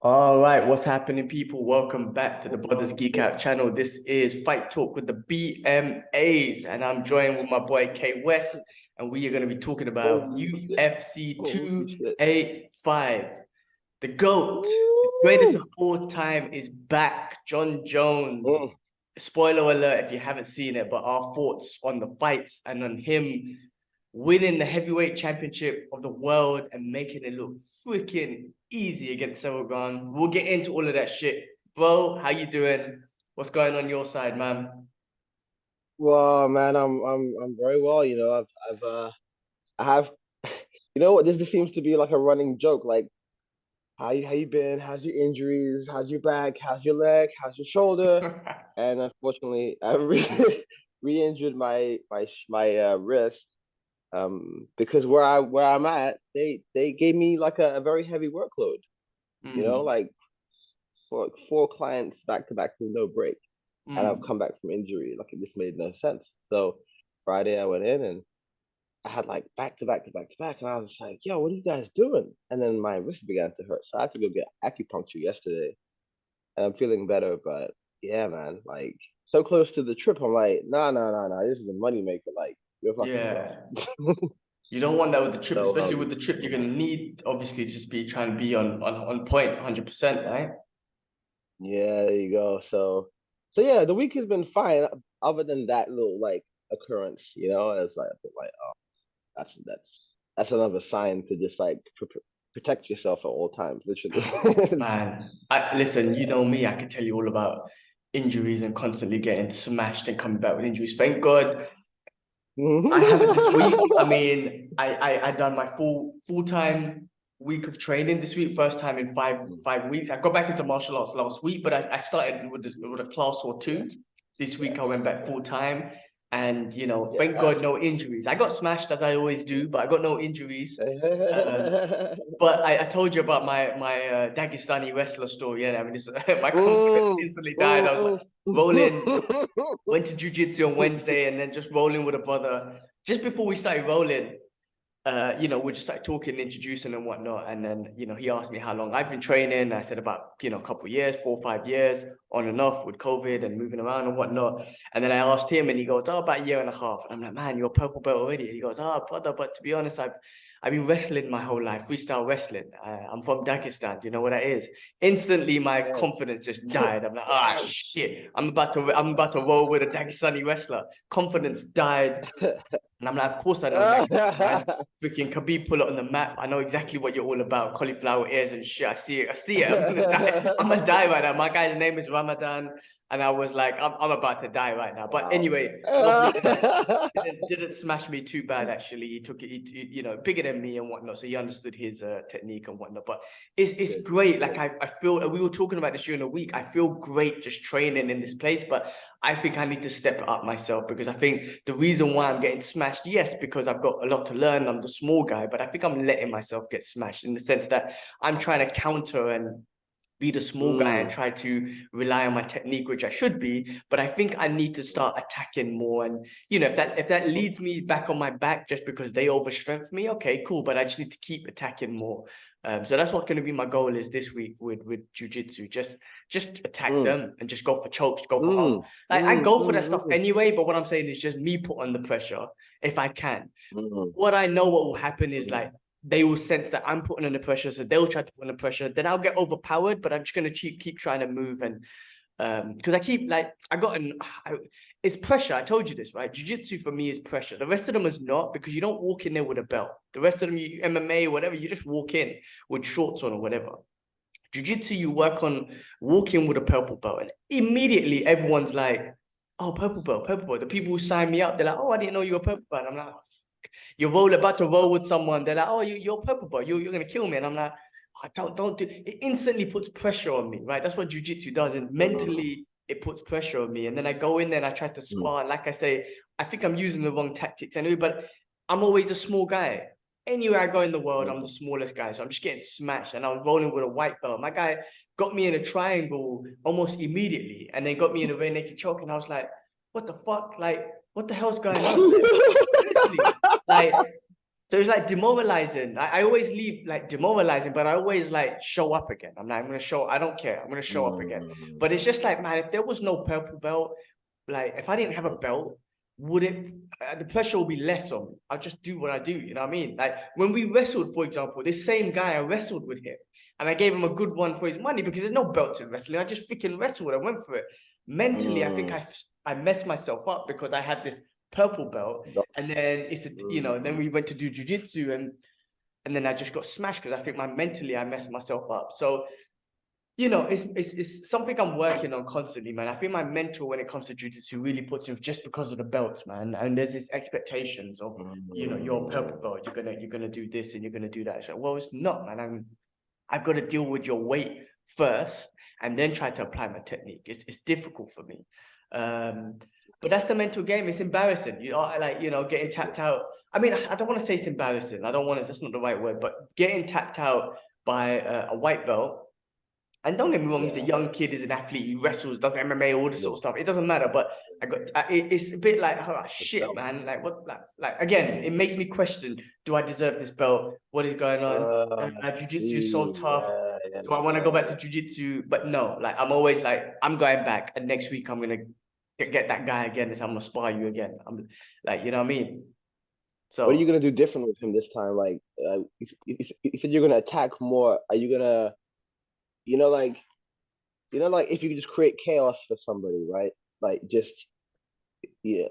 All right, what's happening, people? Welcome back to the Brothers Geek Out channel. This is Fight Talk with the BMAs, and I'm joined with my boy K West, and we are going to be talking about Holy shit. UFC Holy shit. 285. The GOAT, the greatest of Woo! all time, is back. Jon Jones. Mm. Spoiler alert if you haven't seen it, but our thoughts on the fights and on him winning the heavyweight championship of the world and making it look freaking easy against Ciryl Gane. We'll get into all of that shit. Bro, how you doing? What's going on your side, man? Well, man, I'm very well. I have, you know what? This seems to be like a running joke. Like, how you been? How's your injuries? How's your back? How's your leg? How's your shoulder? And unfortunately, I re-injured my wrist. Because where I'm at, they gave me like a very heavy workload. Mm, Like for four clients back to back with no break. And I've mm. come back from injury. Like it just made no sense. So Friday I went in and I had like back to back to back to back, and I was like, "Yo, what are you guys doing?" And then my wrist began to hurt, so I had to go get acupuncture yesterday, and I'm feeling better. But yeah, man, like so close to the trip, I'm like, "Nah, nah, nah, nah. This is a money maker. Like you're fucking yourself." Yeah. You don't want that with the trip, So especially with the trip. You're gonna need obviously just be trying to be on point, 100%, right? yeah, there you go. So yeah, the week has been fine. Other than that little like occurrence, it's like I feel like that's another sign to just like protect yourself at all times, literally. Man, I listen, you know me, I can tell you all about injuries and constantly getting smashed and coming back with injuries. Thank God I haven't this week. I mean, I done my full-time week of training this week, first time in five weeks. I got back into martial arts last week, but I started with a class or two. This week I went Yes. back full time, and thank God Yes. no injuries. I got smashed as I always do, but I got no injuries. But I told you about my Dagestani wrestler story, yeah. I mean, my confidence Mm, instantly died. I was like mm, rolling, mm. went to jujitsu on Wednesday, and then just rolling with a brother. Just before we started rolling, we just started talking, introducing and whatnot. And then, he asked me how long I've been training. I said about, a couple of years, 4 or 5 years, on and off with COVID and moving around and whatnot. And then I asked him and he goes, oh, about a year and a half. And I'm like, man, you're a purple belt already. And he goes, oh, brother, but to be honest, I've been wrestling my whole life, freestyle wrestling. I'm from Dagestan. Do you know what that is? Instantly, my Yes. confidence just died. I'm like, ah, Damn. shit. I'm about to roll with a Dagestani wrestler. Confidence died. And I'm like, of course I know Dagestan, man. Freaking Khabib pull it on the map. I know exactly what you're all about. Cauliflower ears and shit. I see it. I see it. I'm gonna die. I'm gonna die right now. My guy's name is Ramadan. And I was like, I'm about to die right now. But Wow. anyway, lovely guy. Didn't smash me too bad actually. He took it, bigger than me and whatnot. So he understood his technique and whatnot. But it's Good. great. Like Good. I feel we were talking about this during the week. I feel great just training in this place, but I think I need to step it up myself because I think the reason why I'm getting smashed, yes, because I've got a lot to learn. I'm the small guy, but I think I'm letting myself get smashed in the sense that I'm trying to counter and be the small guy and Mm, try to rely on my technique, which I should be. But I think I need to start attacking more. And if that leads me back on my back just because they overstrength me, okay, cool. But I just need to keep attacking more. So that's what's going to be my goal is this week with jujitsu. Just attack mm, them and just go for chokes, go for arm. mm, Like I mm, go for that stuff mm, anyway. But what I'm saying is just me put on the pressure if I can. mm, What I know what will happen is mm. like they will sense that I'm putting under pressure, so they'll try to put under pressure. Then I'll get overpowered, but I'm just gonna keep trying to move and because I keep like it's pressure. I told you this, right? Jiu-jitsu for me is pressure. The rest of them is not because you don't walk in there with a belt. The rest of them, MMA, whatever, you just walk in with shorts on or whatever. Jiu-jitsu, you work on walking with a purple belt, and immediately everyone's like, "Oh, purple belt, purple belt." The people who sign me up, they're like, "Oh, I didn't know you were purple belt." I'm like, you're about to roll with someone. They're like, "Oh, you're purple belt. You're gonna kill me." And I'm like, oh, don't do. It instantly puts pressure on me, right? That's what jujitsu does, and Mm, mentally it puts pressure on me. And then I go in there and I try to mm, spar. And like I say, I think I'm using the wrong tactics anyway. But I'm always a small guy. Anywhere I go in the world, I'm the mm. smallest guy. So I'm just getting smashed. And I was rolling with a white belt. My guy got me in a triangle almost immediately, and then got me in a rear naked choke. And I was like, what the fuck? Like, what the hell's going on? Like, literally, like So it's like demoralizing. I always leave like demoralizing, but I always like show up again. I'm like, I'm gonna show. I don't care. I'm gonna show up again. Mm, But it's just like, man, if there was no purple belt, like if I didn't have a belt, would it? The pressure will be less on me. I'll just do what I do. You know what I mean? Like when we wrestled, for example, this same guy, I wrestled with him, and I gave him a good one for his money because there's no belts in wrestling. I just freaking wrestled. I went for it. Mentally, I think mm. I messed myself up because I had this purple belt, and then it's a, then we went to do jujitsu, and then I just got smashed because I think mentally I messed myself up. So it's something I'm working on constantly, man. I think my mental when it comes to jujitsu really puts me just because of the belts, man. And there's this expectations of you're a purple belt, you're gonna do this and you're gonna do that. So well, it's not, man. I've got to deal with your weight first and then try to apply my technique. It's difficult for me. But that's the mental game. It's embarrassing. Getting tapped out. I mean, I don't want to say it's embarrassing. I don't want to, that's not the right word, but getting tapped out by a white belt. And don't get me wrong, he's a young kid, he's an athlete, he wrestles, does MMA, all this sort of stuff. It doesn't matter, but it's a bit like, oh shit, man. Like what? Like again, it makes me question: do I deserve this belt? What is going on? Jiu-jitsu is so tough. Do I want to go back to jiu-jitsu? But no, like I'm always like, I'm going back, and next week I'm gonna get that guy again. I'm gonna spar you again. I'm like, you know what I mean? So What are you gonna do different with him this time? Like, if you're gonna attack more, are you gonna, you know, like, if you could just create chaos for somebody, right? Like, just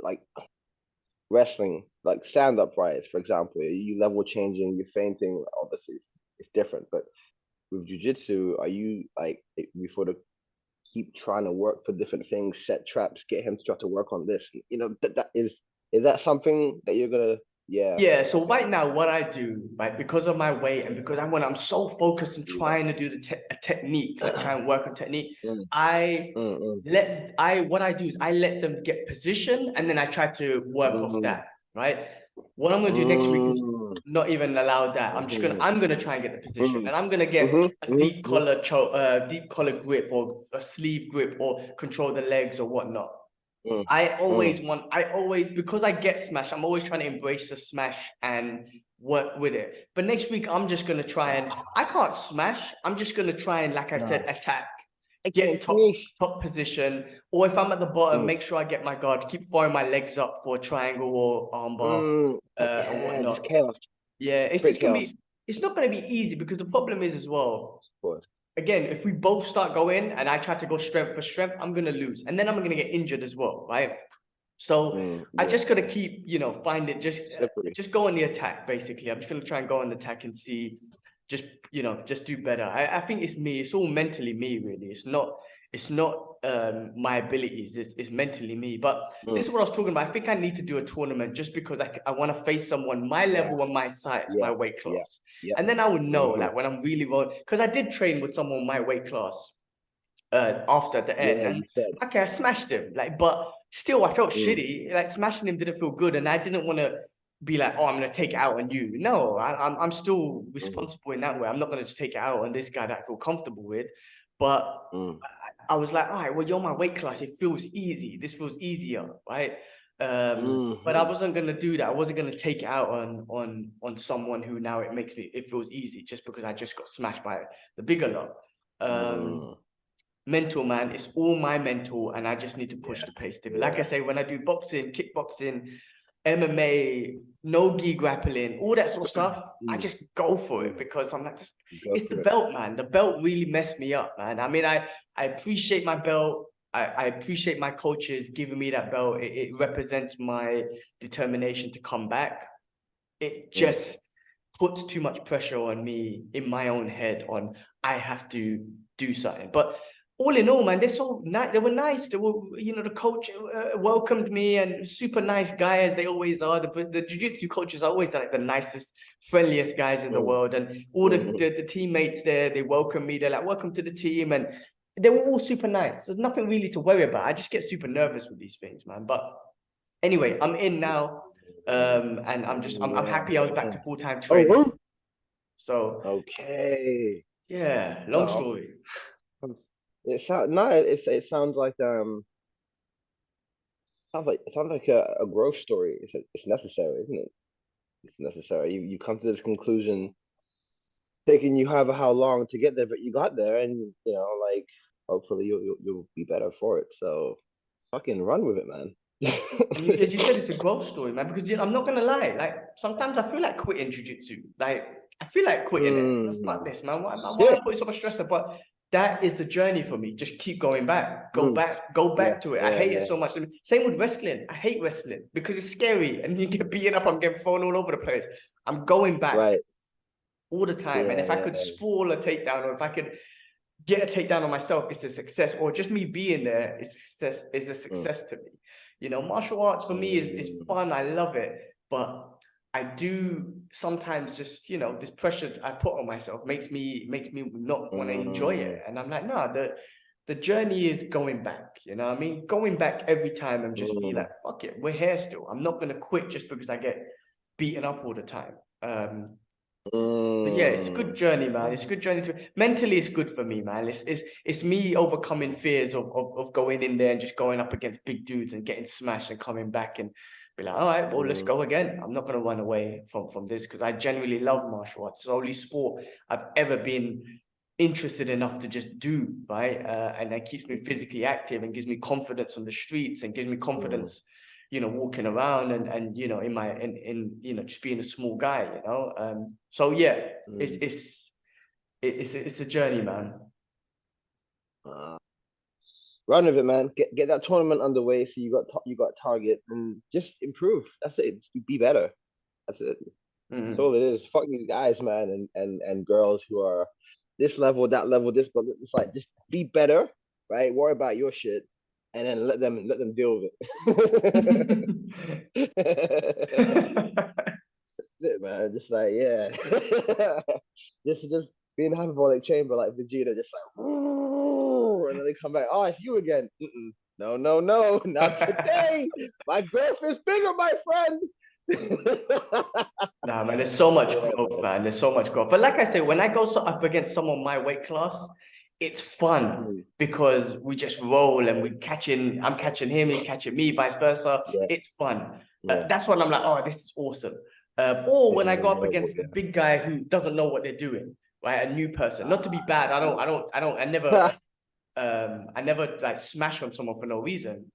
like wrestling, like stand-up fights, for example, you level changing, you're fainting. Obviously, it's different, but with jujitsu, are you like before the keep trying to work for different things, set traps, get him to try to work on this? That is that something that you're gonna? Yeah. yeah, so Okay. right now, what I do, right, because of my weight and because I'm so focused on Yeah. trying to do the technique, like try and work on technique, Mm, I mm, what I do is I let them get position and then I try to work off mm, that, right? What I'm gonna do next week is mm, not even allow that. mm, I'm gonna try and get the position, mm, and I'm gonna get mm, a deep collar grip or a sleeve grip or control the legs or whatnot. mm, I always, because I get smashed, I'm always trying to embrace the smash and work with it. But next week, I'm just going to try and, I can't smash. I'm just going to try and, like I said, no, attack, get technique. top position. Or if I'm at the bottom, Mm, make sure I get my guard, keep throwing my legs up for a triangle or armbar and yeah, just whatnot. chaos, Yeah, create chaos, it's not going to be easy because the problem is as well, of course. again, if we both start going and I try to go strength for strength, I'm gonna lose, and then I'm gonna get injured as well, right? So I Yeah, just gotta keep, find it, slippery. just go on the attack. Basically, I'm just gonna try and go on the attack and see, just just do better. I think it's me. It's all mentally me, really. It's not my abilities. It's mentally me. But this Mm, is what I was talking about. I think I need to do a tournament just because I want to face someone my yeah, level and my size, my yeah, weight yeah, class. yeah. And then I would know, Hmm. like, when I'm really well, because I did train with someone my weight class after the end, Yeah, and you said. okay, I smashed him, like, but still, I felt Mm, shitty. Like, smashing him didn't feel good, and I didn't want to be like, oh, I'm gonna take it out on you. No, I'm still mm, responsible in that way. I'm not gonna just take it out on this guy that I feel comfortable with, but mm, I was like, all right, well, you're my weight class. It feels easy. This feels easier, right? But I mm, wasn't gonna do that. I wasn't gonna take it out on someone who now it feels easy just because I just got smashed by the bigger lot. Um, mm. mental, man, it's all my mental, and I just need to push Yeah, the pace. Like I yeah. say, when I do boxing, kickboxing, MMA, no gi grappling, all that sort of stuff, I Mm, just go for it mm. because I'm like, Go it's the for it. belt, man. The belt really messed me up, man. I mean, I appreciate my belt. I appreciate my coaches giving me that belt. It represents my determination to come back. It Mm, just puts too much pressure on me in my own head on I have to do something. But all in all, man, they're so nice. They were nice. They were, the coach welcomed me and super nice guys. They always are. The jiu-jitsu coaches are always like the nicest, friendliest guys in the mm, world. And all mm, the teammates there, they welcome me. They're like, welcome to the team. And they were all super nice. There's nothing really to worry about. I just get super nervous with these things, man. But anyway, I'm in now. And I'm yeah, happy I was back yeah. to full-time Oh, training. So okay. yeah, long No, story. it sounds like a growth story. It's necessary, isn't it? it's necessary. You come to this conclusion, taking you however how long to get there, but you got there, and like hopefully you'll be better for it. So fucking run with it, man. And as you said, it's a growth story, man. Because I'm not gonna lie, like sometimes I feel like quitting jiu-jitsu. Like I feel like quitting it. Fuck this, man. Why am I Shit. putting so much stress there? But that is the journey for me. Just keep going back, go Mm. back, go Yeah, back to it. I yeah, hate it yeah. so much. Same with wrestling. I hate wrestling because it's scary and you get beaten up. I'm getting thrown all over the place. I'm going back Right. all the time. And Yeah, if I yeah, could spoil a takedown, or if I could get a takedown on myself, it's a success. Or just me being there is success. Is a yeah. success to me. Martial arts for me is Mm. fun. I love it, but I do sometimes just this pressure I put on myself makes me not want to enjoy Mm. it. And I'm like, no, the journey is going back. You know what I mean? Going back every time and just be Mm. like, fuck it, we're here still. I'm not gonna quit just because I get beaten up all the time. But yeah, it's a good Mm. journey, man. It's a good journey to mentally. It's good for me, man. It's me overcoming fears of going in there and just going up against big dudes and getting smashed and coming back and be like, all right, well, let's Mm. go again. I'm not gonna run away from this because I genuinely love martial arts. It's the only sport I've ever been interested enough to just do, right? And that keeps me physically active and gives me confidence on the streets and gives me Mm. confidence, walking around and in my just being a small guy, so yeah, it's Mm. it's it's a journey, man. Uh, Run with it, man. Get that tournament underway. So you got target and just improve. That's it. Just be better. That's it. That's all Mm. it is. Fuck these guys, man, and girls who are this level, that level, this, but it's like just be better, right? Worry about your shit, and then let them deal with it. It, man. Just like yeah, just being hyperbolic chamber like Vegeta, just like, and then they come back. Oh, it's you again. No, no, no, not today. My growth is bigger, my friend. Nah, man, there's so much Yeah, growth, man. man. There's so much growth. But like I say, when I go up against someone my weight class, it's fun Mm, because we just roll and yeah, I'm catching him, he's catching me, vice versa. yeah, It's fun. yeah, That's when I'm like, oh, this is awesome. Or this when is I go up enjoyable. against a big guy who doesn't know what they're doing, right? A new person. Not to be bad. I never like smash on someone for no reason.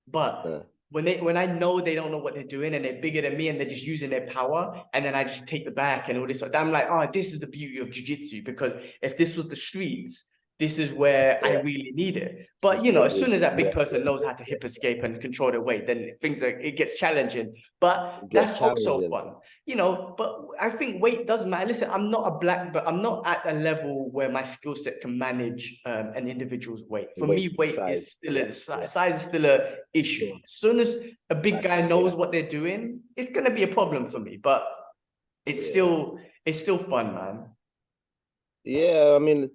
But Yeah. when I know they don't know what they're doing and they're bigger than me and they're just using their power, and then I just take the back and all this, I'm like, oh, this is the beauty of jiu-jitsu, because if this was the streets, this is where I Yeah, really need it. But it's what as soon as that big yeah, person yeah, knows yeah, how to yeah. hip escape and control their weight, then it gets challenging. But It gets that's also challenging. fun, But I think weight does matter. Listen, I'm not a black belt. I'm not at a level where my skill set can manage an individual's weight. For Weight me, weight size. is still Yeah, a yeah, size is still a issue. sure. As soon as a big guy Exactly. Yeah, knows what they're doing, it's gonna be a problem for me. But it's yeah, still it's still fun, man. yeah. I mean,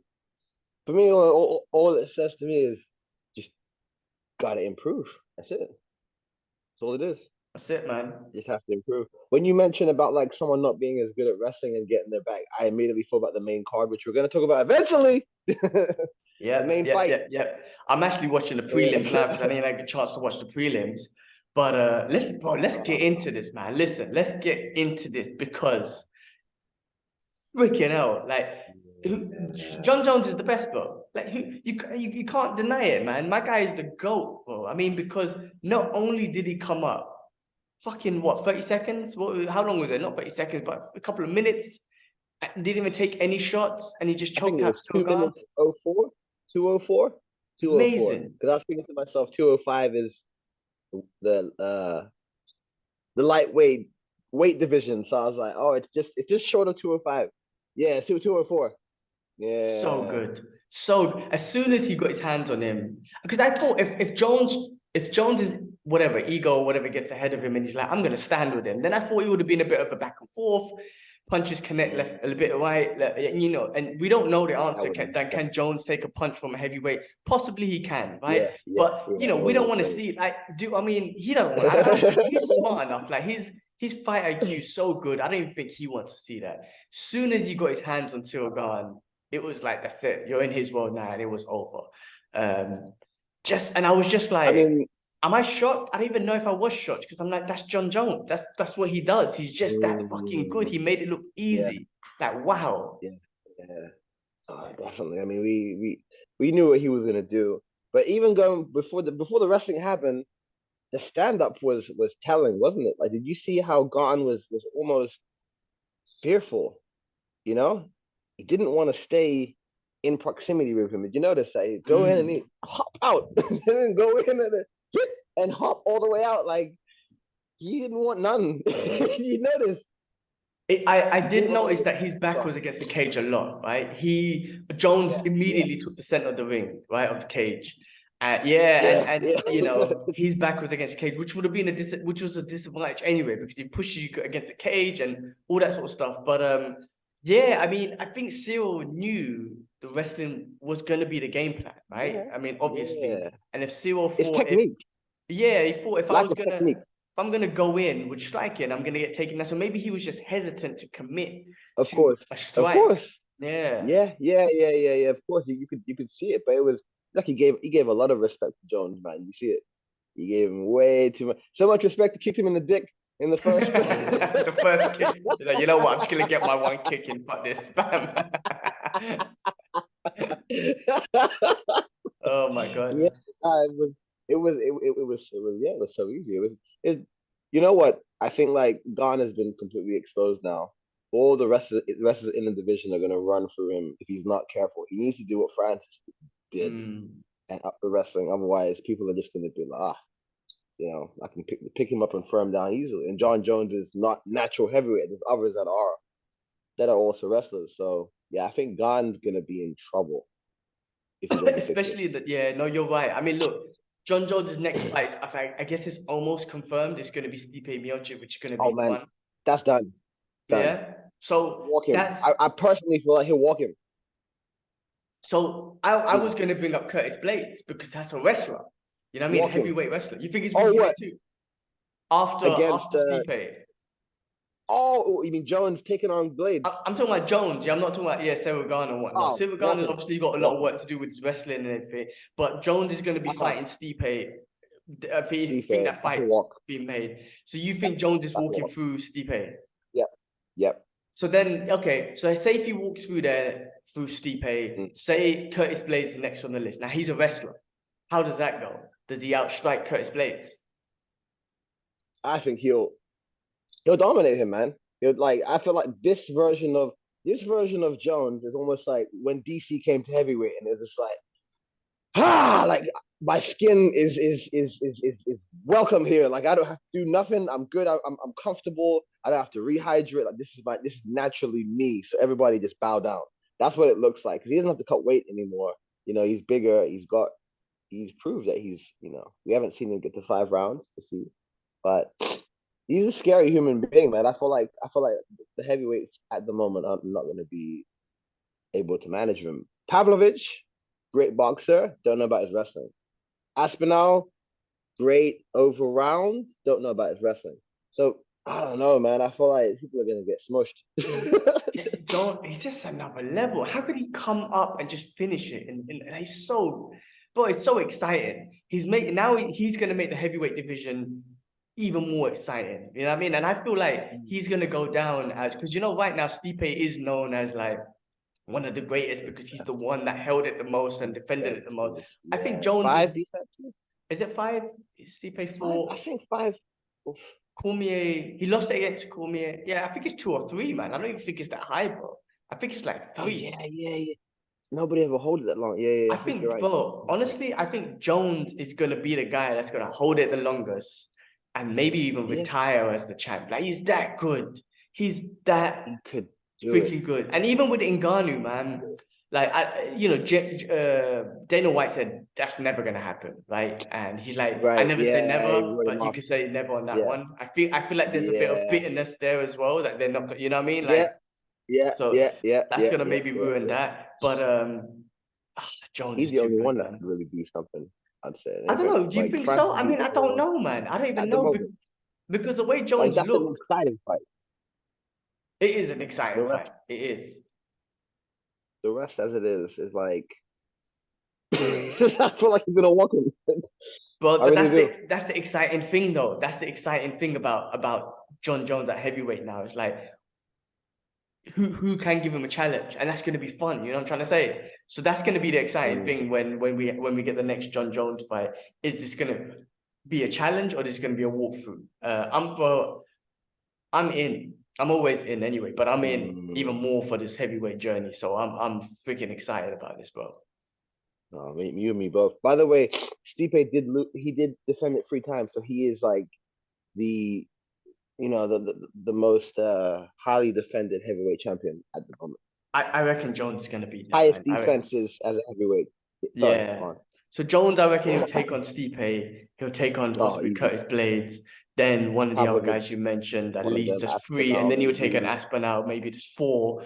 for me, all it says to me is just gotta improve. That's it. That's all it is. That's it, man. You just have to improve. When you mention about like someone not being as good at wrestling and getting their back, I immediately thought about the main card, which we're going to talk about eventually. The Yeah, main yeah, fight. yeah, yeah. I'm actually watching the prelims now because I Yeah. didn't like a chance to watch the prelims. But let's get into this, man. Listen, let's get into this because freaking hell, like John Jones is the best, bro. Like you can't deny it, man. My guy is the GOAT, bro. I mean, because not only did he come up, fucking what, 30 seconds? How long was it? Not 30 seconds, but a couple of minutes. Didn't even take any shots, and he just I think choked it out was Ciryl two Gane. minutes 04, 204, 204. Amazing. Because I was thinking to myself, 205 is the the lightweight weight division. So I was like, oh, it's just short of 205. Yeah, it's still 204. So Yeah. good. So as soon as he got his hands on him, because I thought if Jones is whatever ego or whatever gets ahead of him and he's like, I'm gonna stand with him, then I thought it would have been a bit of a back and forth, punches connect left a bit right, and we don't know the That answer. would Can Jones take a punch from a heavyweight? Possibly he can, right? yeah, yeah, But yeah. I we was don't gonna want to say. see like I mean he doesn't want. I don't think he's smart enough. Like his fight IQ is so good. I don't even think he wants to see that. Soon as he got his hands on Ciryl Gane, it was like, that's it. You're in his world now, and it was over. And I was just I like, mean, Am I shocked? I don't even know if I was shocked because I'm like, that's Jon Jones. That's what he does. He's just that fucking good. He made it look Yeah, easy. Like, wow. yeah, yeah. Definitely. I mean, we knew what he was gonna do. But even going before the wrestling happened, the stand up was telling, wasn't it? Like, did you see how Gane was almost fearful? You know, he didn't want to stay in proximity with him. Did you notice that? He'd go in and Mm. he hop out, and then go in and hit and hop all the way out. Like he didn't want none. You notice I he did didn't want notice to that his back talk. was against the cage a lot, right? Jones Yeah, yeah, immediately took the center of the ring, right, of the cage. Yeah, yeah, and yeah. you know, his back was against the cage, which would have been which was a disadvantage anyway, because he pushed you against the cage and all that sort of stuff. But yeah, I mean, I think Ciryl knew the wrestling was gonna be the game plan, right? Yeah, I mean, obviously, yeah. and if Ciryl It's thought if technique, yeah, he thought lack of technique. if I'm gonna go in with striking, I'm gonna get taken down. So maybe he was just hesitant to commit Of to course, a of strike. course. Yeah. Yeah, yeah, yeah, yeah, yeah. Of course, you could see it, but it was like he gave a lot of respect to Jones, man. You see it. He gave him way too much, so much respect to kick him in the dick in the first place. The first kick. You're like, you know what? I'm just gonna get my one kick in. Fuck this. Bam. Oh my Yeah, god. yeah, it was so easy. You know what? I think like Gon has been completely exposed now. All the rest of in the division are gonna run for him if he's not careful. He needs to do what Francis did Mm. and up the wrestling. Otherwise, people are just gonna be like, I can pick him up and firm down easily. And Jon Jones is not natural heavyweight. There's others that are also wrestlers. So yeah, I think Gon's gonna be in trouble if he doesn't fix Especially this. that, yeah, no, you're right. I mean, look, Jon Jones' next fight, I guess it's almost confirmed. It's going to be Stipe Miocic, which is going to be Oh the man, one. that's done. Done. Yeah. So Walk him. that's I personally feel like he'll walk him. so I Mm. was going to bring up Curtis Blades because that's a wrestler. You know what I mean? A Walk him. heavyweight wrestler. You think he's Oh winning what? it too? After Against Stipe. you mean Jones taking on Blades? I'm talking about Jones. Yeah, I'm not talking about Ciryl Gane and whatnot. Oh, Ciryl Gane walk has him. obviously got a lot Walk of him. work to do with his wrestling and everything. But Jones is going to be Uh-huh. fighting Stipe. I think Stipe. that That's a fight's walk. being made. So you think Jones is That's a walking walk. through Stipe? Yep. Yep. So then, okay. So say if he walks through there through Mm. Stipe, say Curtis Blades is next on the list. Now he's a wrestler. How does that go? Does he outstrike Curtis Blades? I think he'll dominate him, man. I feel like this version of Jones is almost like when DC came to heavyweight and it's just like my skin is welcome here. Like I don't have to do nothing. I'm good. I'm comfortable. I don't have to rehydrate. Like this is naturally me. So everybody just bow down. That's what it looks like because he doesn't have to cut weight anymore. He's bigger. He's proved that we haven't seen him get to 5 rounds to see, but he's a scary human being, man. I feel like the heavyweights at the moment are not going to be able to manage him. Pavlovich, great boxer, don't know about his wrestling. Aspinall, great over round, don't know about his wrestling. So I don't know, man. I feel like people are going to get smushed. John, he's just another level. How could he come up and just finish it? And he's so, bro, it's so exciting. He's gonna make the heavyweight division even more exciting. You know what I mean? And I feel like he's gonna go down as because right now Stipe is known as like one of the greatest because he's the one that held it the most and defended it the most. I think Yeah, Jones five defenses. is it five? Is Stipe Five. I 4? think five. Oof. Cormier, he lost it against Cormier. Yeah, I think it's 2 or 3, man. I don't even think it's that high, bro. I think it's like Oh yeah, 3. yeah, yeah. Nobody ever hold it that long. Yeah, yeah. I I think you're think, right. bro, honestly, I think Jones is gonna be the guy that's gonna hold it the longest and maybe even Yeah, retire as the champ. Like he's that good. He's that he could do it. freaking good. And even with Ngannou, man, like Dana White said that's never gonna happen, right? And he's like, I Right. never say Yeah, he never, wrote him but you off. could say never on that Yeah. one. I feel like there's a bit of Yeah. bitterness there as well that they're not, you know what I mean? Yeah. Like, Yeah. so Yeah. Yeah. that's Yeah. gonna Yeah. maybe Yeah. ruin Yeah. that. But Jones He's is the too only good, one that man. could really do something, I'd say. I don't know. Do you Like think so? Francis I mean, I don't Ngannou know, man. I don't even at the know moment. because the way Like Jones that's an look, exciting fight. it is an The exciting fight. rest, It is. the rest as it is like I feel like he's gonna walk him. But I really do. that's the exciting thing though. That's the exciting thing about Jon Jones at heavyweight now. It's like who can give him a challenge, and that's going to be fun. You know what I'm trying to say? So that's going to be the exciting thing when we get the next Jon Jones fight. Is this going to be a challenge or is this going to be a walkthrough? I'm in. I'm always in anyway, but I'm in even more for this heavyweight journey. So I'm freaking excited about this, bro. Oh, you and me both. By the way, Stipe did defend it 3 times, so he is like the the most highly defended heavyweight champion at the moment. I reckon Jones is gonna beat that, Highest man. defenses as a heavyweight. Sorry, go Yeah. on. So Jones, I reckon he'll take on Stipe. He'll take on Oh, possibly easy. Curtis Blades. Then one of the other Pavlovich, guys you mentioned, at one of least them, just three, and Aspinall, then he'll take an easy. Aspinall, maybe just four,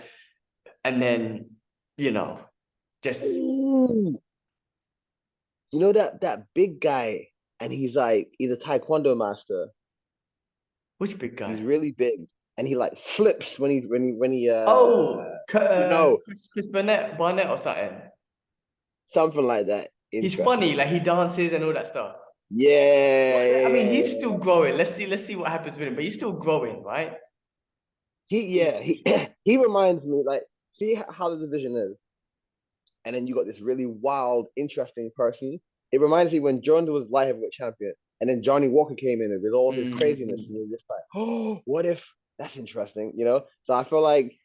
and then just Ooh, you know that big guy, and he's a taekwondo master. which big He's guy? really big, and he like flips when he Oh, you know Chris Barnett or something. something like that. He's funny, Interesting. like he dances and all that stuff. Yeah, I mean, yeah, he's yeah, still yeah. growing. Let's see what happens with him. But he's still growing, right? He he reminds me like see how the division is, and then you got this really wild, interesting person. It reminds me when John was light heavyweight champion, and then Johnny Walker came in with all his craziness, and Mm. you're just like, oh, what if that's interesting, you know? So I feel like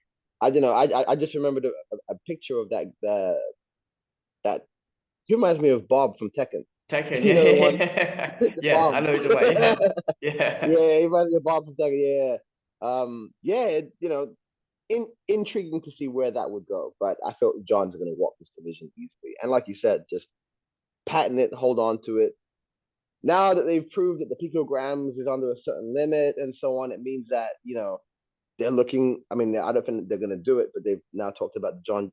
I don't know. I just remembered a picture of that. He reminds me of Bob from Tekken. Tekken, You yeah, know the one, yeah, the yeah. I Bob. know what you're talking about. Yeah, yeah. Yeah, he reminds me of Bob from Tekken. Yeah, yeah. Intriguing to see where that would go, but I felt John's going to walk this division easily. And like you said, just patent it, hold on to it. Now that they've proved that the picograms is under a certain limit and so on, it means that they're looking. I mean, I don't think they're going to do it, but they've now talked about the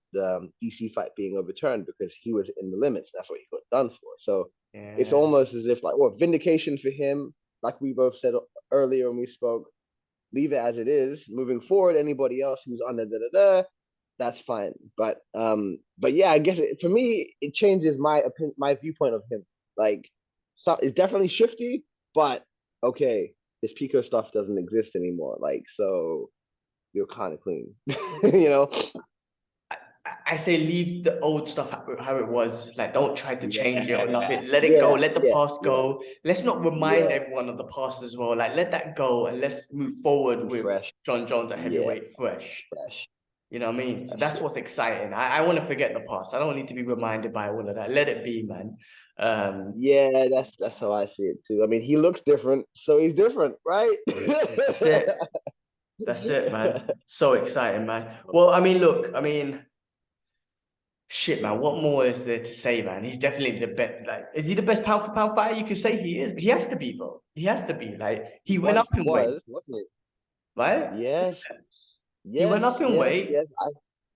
DC fight being overturned because he was in the limits. That's what he got done for. So it's Yeah. almost as if like, well, vindication for him, like we both said earlier when we spoke. Leave it as it is. Moving forward, anybody else who's under that's fine. But yeah, I guess for me, it changes my viewpoint of him. Like, so it's definitely shifty, but okay, this Pico stuff doesn't exist anymore. Like, so you're kind of clean, you know? I say leave the old stuff how it was. Like, don't try to Yeah, change it or nothing. Let it go. yeah, Let the yeah, past yeah, go. Let's not remind yeah. everyone of the past as well. Like, let that go and let's move forward Be with fresh. Jon Jones at Yeah, heavyweight fresh. fresh. You know what I mean? So That's that's it. what's exciting. I want to forget the past. I don't need to be reminded by all of that. Let it be, man. Yeah, that's how I see it too. I mean, he looks different, so he's different, right? That's it. That's it, man. So exciting, man. Well, I mean, look, I mean, shit, man. What more is there to say, man? He's definitely the best. Like, is he the best pound for pound fighter? You could say he is. He has to be, bro. He has to be. Like, he went up Once in weight, wasn't it? right? Yes, He went yes, up in yes, weight, yes.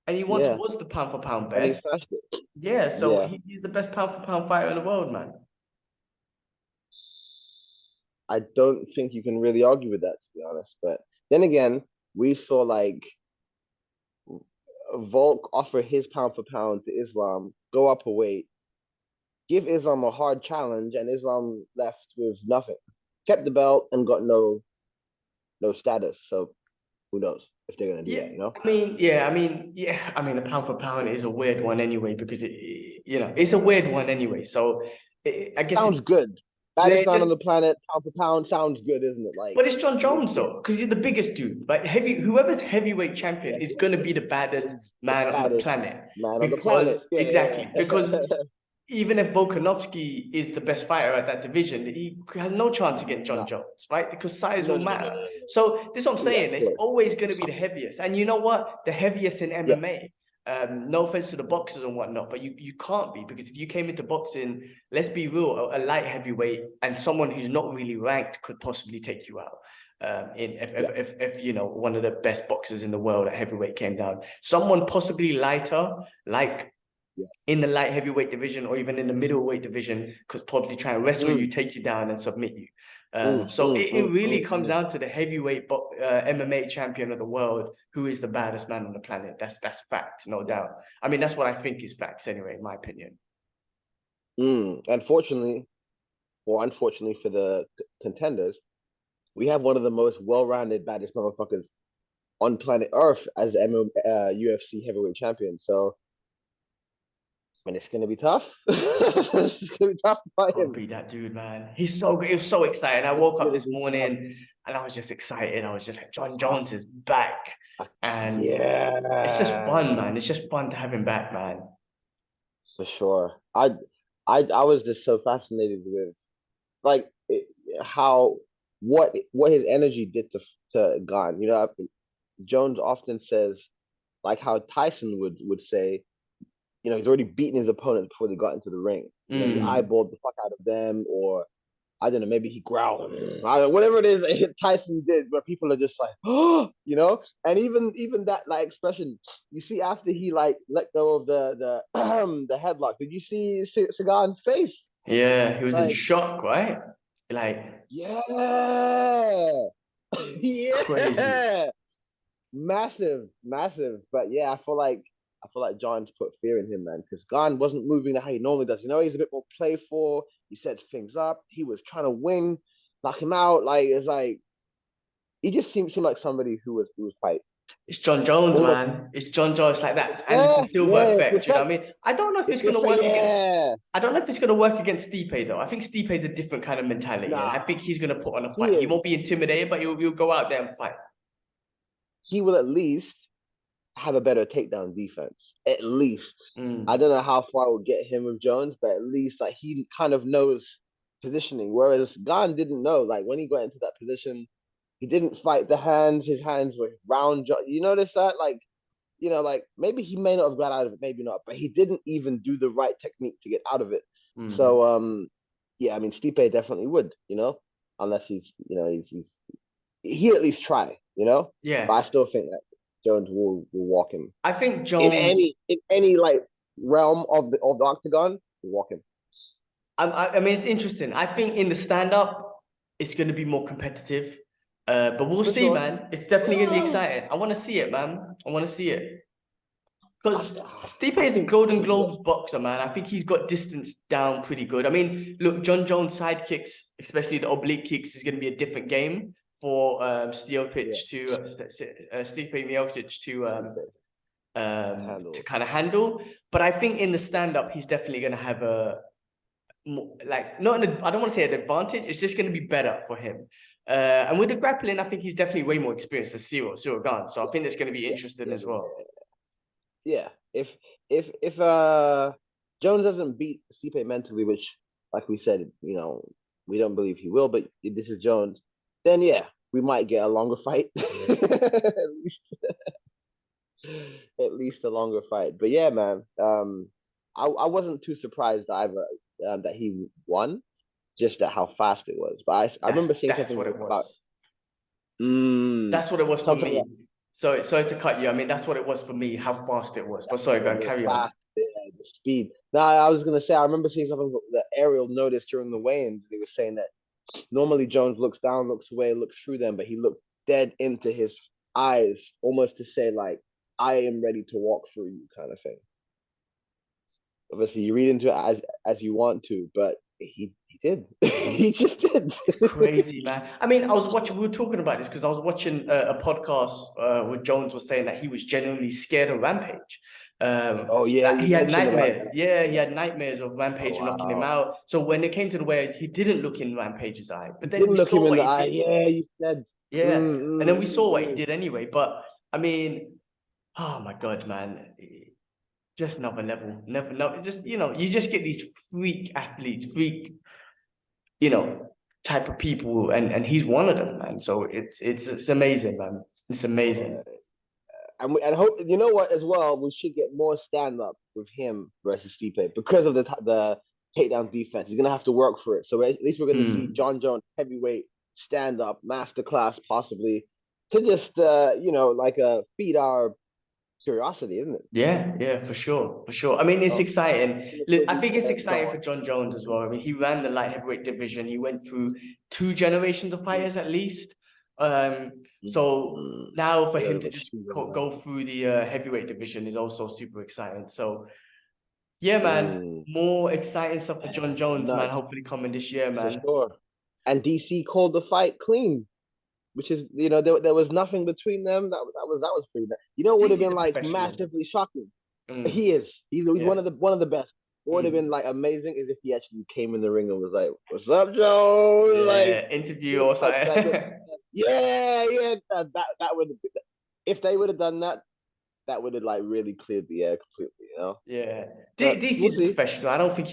and he once Yeah, was the pound for pound and he best. smashed it. Yeah, so Yeah, he's the best pound for pound fighter in the world, man. I don't think you can really argue with that, to be honest. But then again, we saw like Volk offer his pound for pound to Islam, go up a weight, give Islam a hard challenge, and Islam left with nothing. Kept the belt and got no status. So who knows if they're gonna do Yeah, that? You know, I mean, the pound for pound is a weird one anyway because it's a weird one anyway. So I guess sounds good. Baddest they're man on just. the planet, pound for pound, sounds good, isn't it? Like, But it's Jon Jones yeah, though, because he's the biggest dude. Like whoever's heavyweight champion yeah, is yeah, gonna yeah. be the baddest Is the man on the baddest planet. man on the planet. Because Yeah, exactly, yeah, because yeah. even if Volkanovski is the best fighter at that division, he has no chance against Jon No, Jones, right? Because size no, will no, no, no, no, matter. no. So this is what I'm Yeah, of saying. It's course. always going to be the heaviest. And you know what? The heaviest in Yeah, MMA. No offense to the boxers and whatnot, but you can't be, because if you came into boxing, let's be real, a light heavyweight and someone who's not really ranked could possibly take you out. In yeah. if one of the best boxers in the world at heavyweight came down, someone possibly lighter, like Yeah. in the light heavyweight division or even in the middleweight division, could probably try and wrestle you, Mm, take you down, and submit you. mm, So mm, it mm, really mm, comes mm. down to the heavyweight MMA champion of the world, who is the baddest man on the planet. That's fact, no Yeah. doubt. I mean, that's what I think is facts anyway, in my opinion. Unfortunately, or unfortunately for the contenders, we have one of the most well-rounded, baddest motherfuckers on planet Earth as UFC heavyweight champion. So, and it's gonna be tough. It's gonna be tough for Can't him. beat that dude, man. He's so good. He was so excited. I It's woke up gonna this be tough. morning and I was just excited. I was just like, Jon Jones is back. And it's just Yeah, fun, man. It's just fun to have him back, man. for sure. I was just so fascinated with like how what his energy did to Gane. You know, Jones often says like how Tyson would say, you know, he's already beaten his opponent before they got into the ring. You know, he Mm. eyeballed the fuck out of them, or I don't know, maybe he growled, I don't know, whatever it is that Tyson did, where people are just like, oh, you know, and even that like expression you see after he like let go of the the headlock. Did you see Sagan's face? Yeah, he was in Like, shock, right? Like, yeah, crazy. yeah, massive, massive. But yeah, I feel like John's put fear in him, man, because Gane wasn't moving the how he normally does. You know, he's a bit more playful. He set things up. He was trying to win, knock him out. Like it's like he just seemed like somebody who was quite It's Jon Jones, almost. man. It's Jon Jones like that Yeah, Anderson Silva yeah, it's the effect. You know effect. what I mean? I don't know if It's it's the gonna effect. work against. Yeah, I don't know if it's gonna work against Stipe though. I think Stipe's a different kind of mentality, and I nah, think he's gonna put on a he fight. He is. won't be intimidated, but he'll go out there and fight. He will at least have a better takedown defense. At least. I Mm. don't know how far it will get him with Jones, but at least like he kind of knows positioning. Whereas Gane didn't know. Like when he got into that position, he didn't fight the hands. His hands were round. You notice that? Like, you know, like maybe he may not have got out of it, maybe not, but he didn't even do the right technique to get out of it. Mm. So yeah, I mean Stipe definitely would, you know, unless he's, you know, he's he at least try, you know. But Yeah, I still think that Jones will walk him I think Jones. in any like realm of the octagon. Will walk him. I mean, it's interesting. I think in the stand-up, it's going to be more competitive. But we'll For see, sure. man. It's definitely going to be exciting. I want to see it, man. I want to see it. Because Stipe I is a think Golden yeah, Globes boxer, man. I think he's got distance down pretty good. I mean, look, Jon Jones' side kicks, especially the oblique kicks, is going to be a different game for yeah, Stipe Miocic Stipe to to handle. kind of handle. But I think in the stand-up, he's definitely going to have a like not an I don't want to say an advantage. It's just going to be better for him. And with the grappling, I think he's definitely way more experienced than Ciryl Gane. So I think that's going to be Yeah, interesting yeah, as yeah, well. yeah. If Jones doesn't beat Stipe mentally, which like we said, you know, we don't believe he will, but this is Jones, then yeah, we might get a longer fight. At least a longer fight. But yeah, man, I wasn't too surprised either that he won, just at how fast it was. But I remember seeing That's something what it about was. mm, That's what it was for something me. So sorry to cut you. I mean, that's what it was for me. How fast it was. But sorry, go on, the carry on. fast, the speed. Now I was gonna say I remember seeing something that Ariel noticed during the weigh-ins. They were saying that normally Jones looks down, looks away, looks through them, but he looked dead into his eyes, almost to say like, "I am ready to walk through you," kind of thing. Obviously, you read into it as you want to, but he did. He just did. It's crazy, man. I mean, I was watching. We were talking about this because I was watching a podcast where Jones was saying that he was genuinely scared of Rampage. Oh yeah, That you he had mentioned about nightmares. that. Yeah, he had nightmares of Oh Rampage knocking him wow. out. So when it came to the wares, he didn't look in Rampage's eye. He But then didn't we look him saw in what the he eye. did. Yeah, you said. Yeah, Mm, and then mm, we saw what he mm, did anyway. But I mean, oh my God, man. Just another level. Never, no, just you just get these freak athletes, type of people, and he's one of them, man. So it's amazing, man. It's amazing. mm. And hope you know what as well. We should get more stand up with him versus Stipe because of the takedown defense. He's gonna have to work for it. So at least we're gonna see Mm. Jon Jones heavyweight stand up masterclass possibly to just like feed our curiosity, isn't it? Yeah, for sure, for sure. I mean, it's Oh, exciting. it's gonna I be think it's exciting Jon. for Jon Jones as well. I mean, he ran the light heavyweight division. He went through two generations of fighters at least. So now for A him little to bit. just go through the heavyweight division is also super exciting. So Yeah, man. Mm. More exciting stuff for John Jones, man. Nuts Hopefully coming this year, for man. sure. And DC called the fight clean, which is, there was nothing between them. That was pretty nice. It would have DC's been a like professional. massively shocking. Mm, He is. He's yeah. one of the best. What would have Mm. been like amazing is if he actually came in the ring and was like, "What's up, Joe?" Like, Yeah. Interview or like, something. yeah, yeah. That would, if they would have done that, that would have like really cleared the air completely. Yeah. But we'll DC's a see. professional. I don't think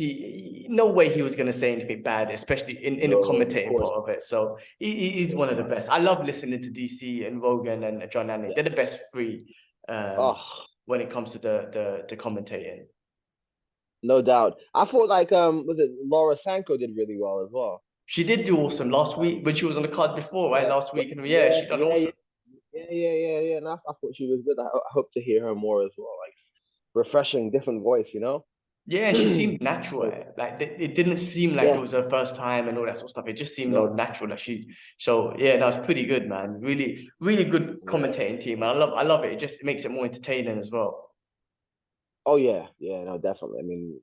no way he was going to say anything bad, especially in the No, of commentating course, part of it. So of he's course one of the not. best. I love listening to DC and Rogan and John Annie. Yeah. They're the best three Oh, when it comes to the commentating. no doubt. I thought like was it Laura Sanko did really well as well. She did do awesome last week Um, when she was on the card before, right? yeah, Last week. And yeah, yeah, she done yeah, yeah, awesome. yeah. And I thought she was good. I hope to hear her more as well. Like refreshing, different voice. Yeah, and she seemed natural. So, Like it didn't seem like it yeah, was her first time and all that sort of stuff. It just seemed no, no natural. So yeah, that was pretty good, man. Really, really good yeah. commentating team. I love it. It just makes it more entertaining as well. Oh yeah, yeah, no, definitely. I mean,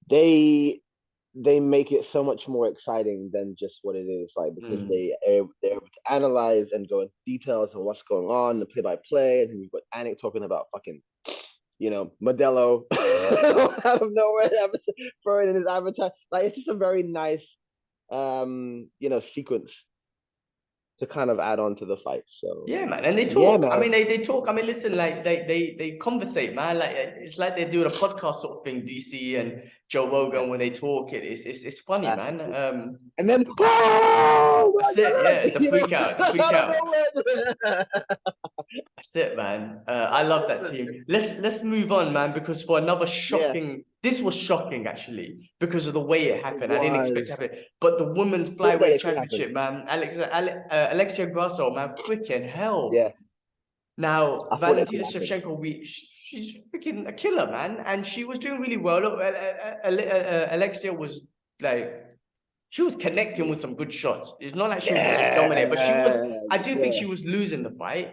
they they make it so much more exciting than just what it is, like because Mm. they're able to analyze and go into details on what's going on, the play by play, and then you've got Anik talking about fucking, Modelo out of nowhere, throwing in his advertise. Like it's just a very nice, sequence to kind of add on to the fight. So, Yeah, man. And they so yeah, talk. I man. mean, they talk. I mean, listen, like they conversate, man. Like it's like they're doing a podcast sort of thing. DC and Joe Yeah, Rogan when they talk, it's funny, that's man. true. And then, oh my That's it. Yeah, god, the freak out, the freak out of outs. nowhere. That's it, man. I love that team. Let's move on, man, because for another Yeah, shocking, this was shocking actually because of the way it it happened. I didn't expect to was. happen. But the women's Thought that flyweight it could happen. championship, man, Alexia Grasso, man, freaking hell. Yeah, Now I thought it could Valentina happen. Shevchenko, she's freaking a killer, man, and she was doing really well. Look, Alexia was like. She was connecting with some good shots. It's not like she was getting dominated, but she was. Yeah, I do think yeah, she was losing the fight.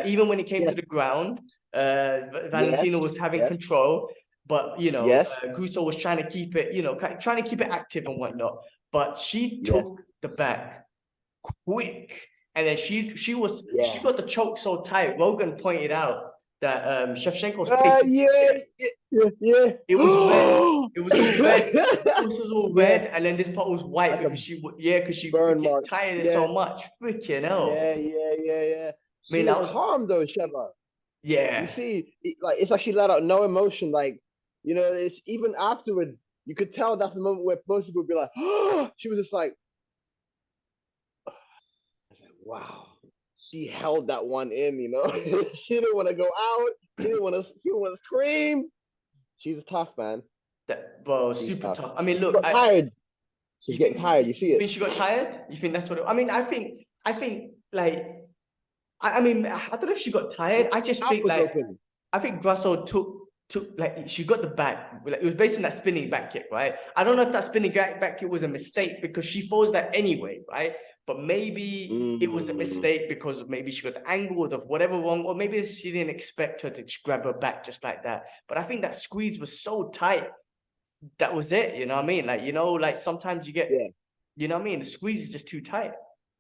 Even when it came to yes, the ground, Valentina was yes, having yes, control, but yes, Guso was trying to keep it, trying to keep it active and whatnot. But she yes, took the back quick, and then she yeah. got the choke so tight. Rogan pointed out that Shevchenko's face was Yeah, yeah, yeah. it was red. It was all red. This was all Yeah, red, and then this part was white like a because because she burn freaking mark. tired it so Yeah, much. Freaking hell. yeah. I She mean, was that was calm though, Sheva. You yeah, see, it's like she let out no emotion. Like, it's even afterwards, you could tell that's the moment where most people would be like, oh, she was just like, I was like, wow. She held that one in. She didn't want to go out. She didn't want to scream. She's tough, man. that bro, She's super tough. tough. I mean, She look, got tired. She's you getting think tired. You see you it. think she got tired? You think that's what? I mean, I think like I mean, I don't know if she got tired. I just Mouth think was like open. I think Grasso took like she got the back. Like, it was based on that spinning back kick, right? I don't know if that spinning back kick was a mistake because she throws that anyway, right? But maybe it was a Mm, mistake because maybe she got the angle of whatever wrong, or maybe she didn't expect her to grab her back just like that. But I think that squeeze was so tight. That was it. You know what I mean? Like like sometimes you get, yeah. you know what I mean? The squeeze is just too tight,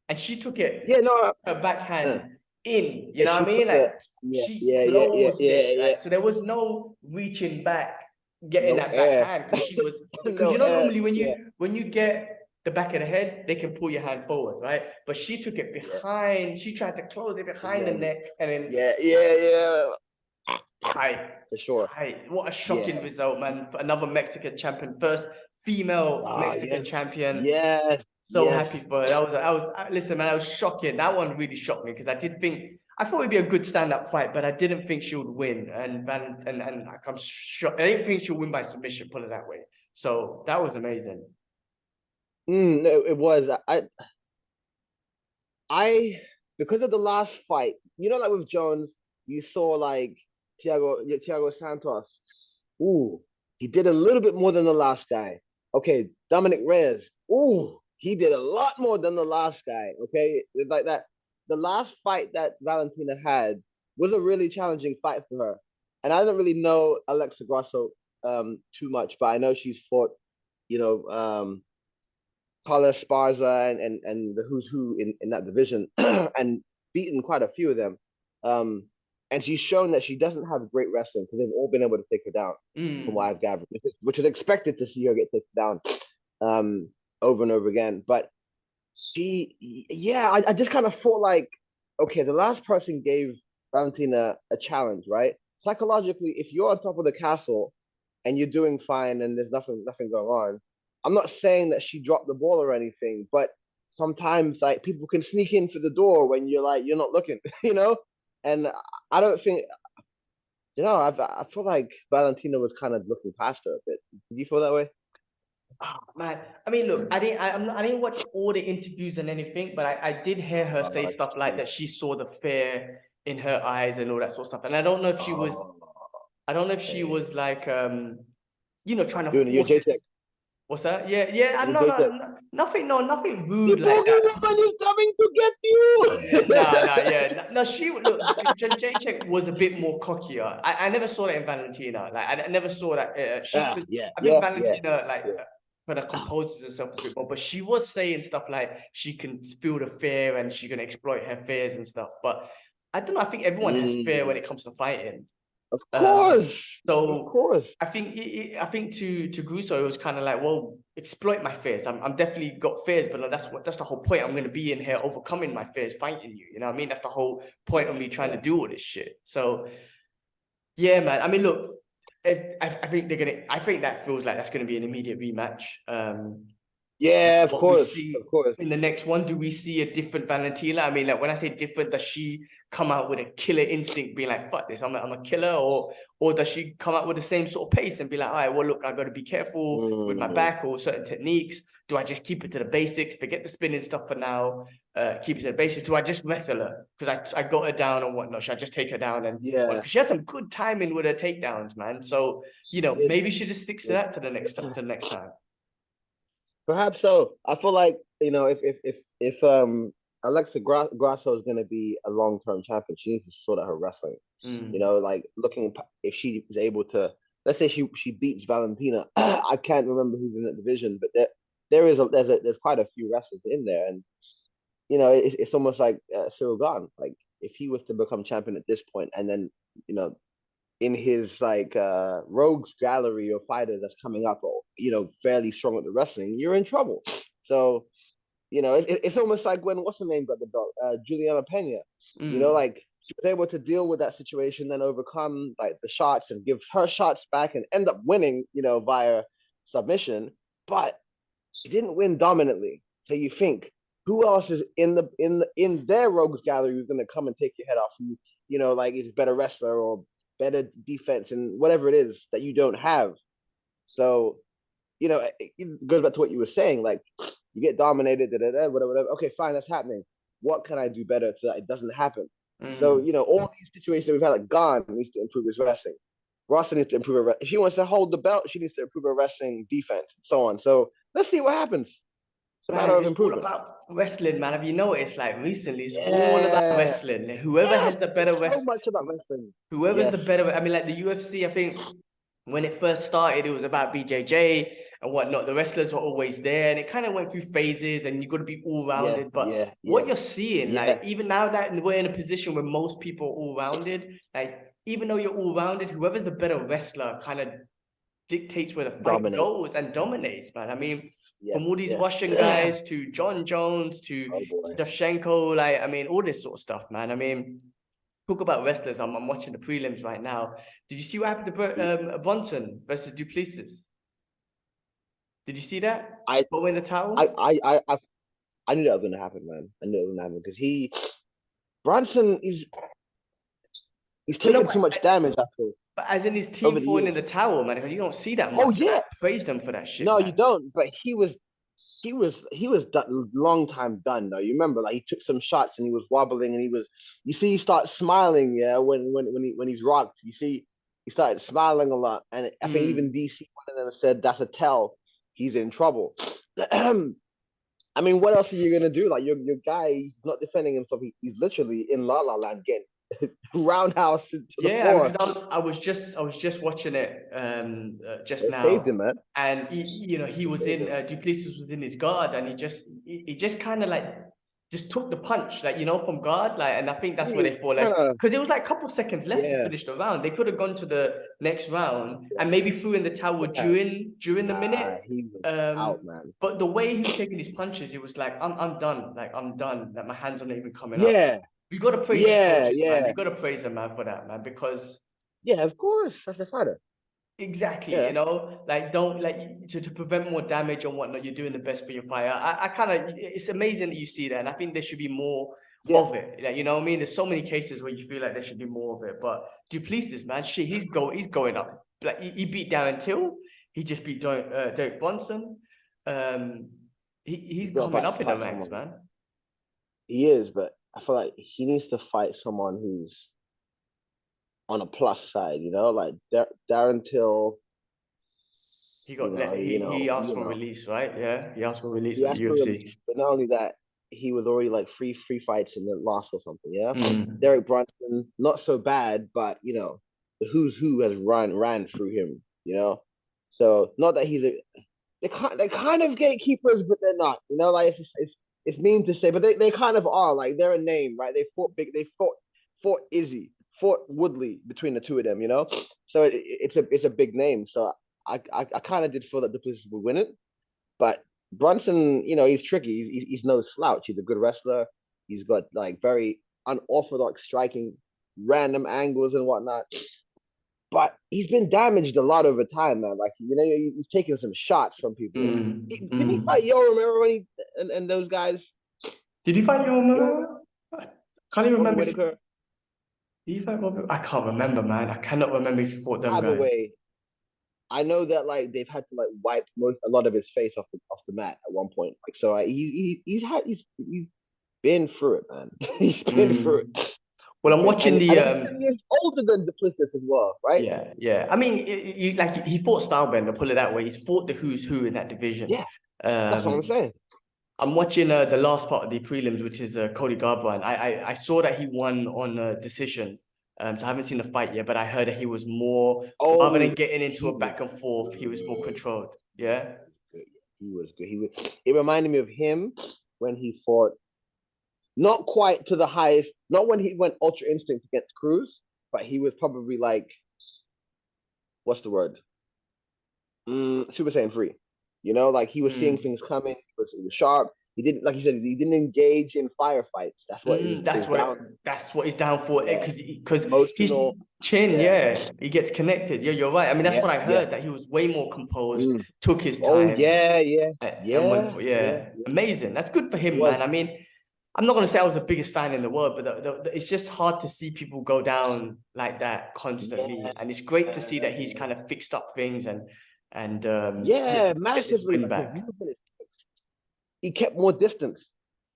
and she took it Yeah, no. her Uh, backhand in, you yeah, know what she I mean? put the Like yeah, she yeah, yeah, yeah, closed yeah, it. yeah. Like so there was no reaching back, getting No that air. backhand because No air. normally Yeah, when you get the back of the head, they can pull your hand forward, right? But she took it yeah. behind, she tried to close it And behind the then neck and then yeah. tight. For sure. Tight. What a shocking Yeah. result, man. For another Mexican champion. First female Ah, Mexican yes. champion. Yes. So happy Yes. for her. Listen, man, that was shocking. That one really shocked me because I thought it'd be a good stand-up fight, but I didn't think she would win. And like, I'm shocked. I didn't think she'll win by submission, put it that way. So that was amazing. No, it was. I because of the last fight, like with Jones, you saw like Thiago Santos. Ooh, he did a little bit more than the last guy. Okay, Dominic Reyes. Ooh, he did a lot more than the last guy. Okay, it's like that. The last fight that Valentina had was a really challenging fight for her, and I didn't really know Alexa Grasso too much, but I know she's fought, you know, Carla Esparza and the who's who in that division and beaten quite a few of them. And she's shown that she doesn't have great wrestling because they've all been able to take her down from what Mm. I've gathered, which is expected to see her get taken down over and over again. But I just kind of thought like, okay, the last person gave Valentina a challenge, right? Psychologically, if you're on top of the castle and you're doing fine and there's nothing going on, I'm not saying that she dropped the ball or anything, but sometimes like people can sneak in through the door when you're not looking, you know? And I don't think I feel like Valentina was kind of looking past her a bit. Did you feel that way? Oh, man, I mean, look, I didn't watch all the interviews and anything, but I did hear her say I stuff like see. that. She saw the fear in her eyes and all that sort of stuff. And I don't know if she was, Oh, I don't know if she okay. was like, trying to Doing your force J it. check. What's that? Yeah, yeah. Your No, J check. no, no, nothing, no, nothing The rude like that. boogie woman is coming to get you. Nah, yeah. No, she look. Jacek was a bit more cockier. I never saw that in Valentina. Like I never saw that. Ah, yeah, I think yeah, yeah, Valentina like yeah. kind of composes herself a bit more, but she was saying stuff like she can feel the fear and she can exploit her fears and stuff. But I don't know. I think everyone has fear when Mm, it comes to fighting. of Um, course, of so course. I think to Grusso it was kind of like, well, exploit my fears. I'm definitely got fears, but that's the whole point. I'm gonna be in here overcoming my fears, fighting you. You know what I mean? That's the whole point of Yeah, me trying to yeah, do all this shit. So yeah, man. I mean, look, I think they're gonna. I think that feels like that's gonna be an immediate rematch. yeah. Of What we course, of see course. in the next one, do we see a different Valentina? I mean, like when I say different, does she come out with a killer instinct, being like, "Fuck this, I'm a killer," or does she come out with the same sort of pace and be like, "All right, well, look, I got to be careful with my Mm, back or certain techniques. Do I just keep it to the basics, forget the spinning stuff for now, keep it to the basics? Do I just wrestle her because I got her down and whatnot? Should I just take her down and well, yeah, she had some good timing with her takedowns, man. So she did. maybe she just sticks to Did. that to the next time." Perhaps so. I feel like if Alexa Grasso is going to be a long-term champion, she needs to sort out her wrestling. Mm. Like if she is able to, let's say she beats Valentina. I can't remember who's in that division, but there's quite a few wrestlers in there, and it's almost like Ciryl Gane. Like if he was to become champion at this point, and then you know in his like rogues gallery of fighters that's coming up or fairly strong at the wrestling, you're in trouble. So it's almost like when what's her name got the belt, Juliana Pena. Mm. Like she was able to deal with that situation, then overcome like the shots and give her shots back and end up winning, via submission. But she didn't win dominantly. So you think who else is in their rogues gallery who's going to come and take your head off? Who like is a better wrestler or better defense and whatever it is that you don't have. So it goes back to what you were saying. Like you get dominated, whatever. Okay, fine, that's happening. What can I do better so that it doesn't happen? So Mm. all these situations that we've had, like Gone needs to improve his wrestling. Rossa needs to improve her. If she wants to hold the belt, she needs to improve her wrestling, defense, and so on. So let's see what happens. It's a matter Man, of it's all improvement. about wrestling, man. Have you noticed, like recently, it's all about Yeah. wrestling. Whoever Yes, has the better it's so wrestling, much about wrestling. whoever's the Yes. better. I mean, like the UFC, I think when it first started, it was about BJJ and whatnot. The wrestlers were always there, and it kind of went through phases, and you got to be all Yeah. rounded. But Yeah. what Yeah. you're seeing, Yeah. like even now that we're in a position where most people are all rounded, like even though you're all rounded, whoever's the better wrestler kind of dictates where the fight Dominate. goes and dominates, man. I mean, Yes. from all these Yes. Russian guys to John Jones to Oh boy. Shevchenko, like I mean, all this sort of stuff, man. I mean, talk about wrestlers. I'm watching the prelims right now. Did you see what happened to Bronson versus Duplessis? Did you see that? I Throwing the I towel? I I I, I knew that was gonna happen, man. I knew it was gonna happen because Bronson he's But no, taken too much damage. I feel but as in his team over the throwing in years. the towel, man, because you don't see that Oh much. And I yeah, praise them for that shit, no, man. you don't. But he was done, long time done. Though you remember, like he took some shots and he was wobbling and you see, he starts smiling. Yeah, when he's rocked, you see, he started smiling a lot. And I think even Mm. DC, one of them said that's a tell he's in trouble. I mean, what else are you gonna do? Like your guy, he's not defending himself. He's literally in La La Land getting roundhouse to the Yeah, floor. because I was just watching it just They saved now, him, man. and he They was saved in him. Duplessis was in his guard, and he just kind of like just took the punch, like from guard, like, and I think that's where they fall, like, Kinda, because there was like a couple seconds left to yeah, finish the round. They could have gone to the next round and maybe threw in the towel yeah. during the Nah, minute. he was Um, out, man. but the way he was taking his punches, it was like I'm done, like I'm done, like my hands are not even coming up. Yeah, You got to praise his yeah, coaches, man. yeah, You got to praise them, man, for that, man, because. yeah. Of course, that's a fighter. Exactly, Yeah, like don't like to prevent more damage and whatnot. You're doing the best for your fighter. I kind of it's amazing that you see that, and I think there should be more yeah. of it. Like what I mean, there's so many cases where you feel like there should be more of it. But Duplessis, man, shit, he's going up. Like he beat Darren Till, he just beat Derek Bronson. Um, He's he's got coming about up to in the fight ranks, someone. man. He is, but I feel like he needs to fight someone who's on a plus side. Like Darren Till. He got let, he asked for release, right? Yeah, he asked for release He at the asked for UFC. release, but not only that, he was already like free fights in the lost or something. Yeah, Mm. Derek Brunson, not so bad, but the who's who has ran through him. So not that he's a they kind of gatekeepers, but they're not. Like it's mean to say, but they kind of are. Like they're a name, right? They fought Izzy, fought Woodley between the two of them. So it's a big name. So I kind of did feel that Duplessis would win it, but Brunson, he's tricky. He's no slouch. He's a good wrestler. He's got like very unorthodox striking, random angles and whatnot. But he's been damaged a lot over time, man. Like he's taken some shots from people. Did he fight Mm. Yo? Remember when he and those guys? Did he fight your Yo, mother? I can't even Robert remember if Whitaker. did he fight Robert. I can't remember, man. I cannot remember if he fought them Either guys. way, I know that like they've had to like wipe a lot of his face off the mat at one point. Like so, he's been through it, man. He's been through Mm. it. Well, I'm watching And the he's 10 years older than Duplessis as well, right? yeah. I mean, you like he fought Stylebender, put it that way. He's fought the who's who in that division. Yeah, that's what I'm Um, saying. I'm watching the last part of the prelims, which is Cody Garbrandt. I saw that he won on a decision. So I haven't seen the fight yet, but I heard that he was more rather Oh, than getting into he a was back and forth, he was more good. controlled. Yeah. He was good. He was. It reminded me of him when he fought, not quite to the highest, not when he went Ultra Instinct against Cruz, but he was probably like, what's the word? Super Saiyan 3. Like he was seeing Mm. things coming. He was sharp. He didn't, like you said, he didn't engage in firefights. That's what is down. That's what he's down for. Yeah, Because his emotional. chin, Yeah, yeah, he gets connected. Yeah, you're right. I mean, that's yeah, what I yeah. heard, that he was way more composed, Mm. took his Oh time, yeah, yeah, and went yeah, for yeah, yeah, yeah. amazing. That's good for It him, man. was. I mean, I'm not gonna say I was the biggest fan in the world, but it's just hard to see people go down like that constantly, Yeah, and it's great to see that he's kind of fixed up things and yeah, get this massively. win Like his back. movement is. He kept more distance.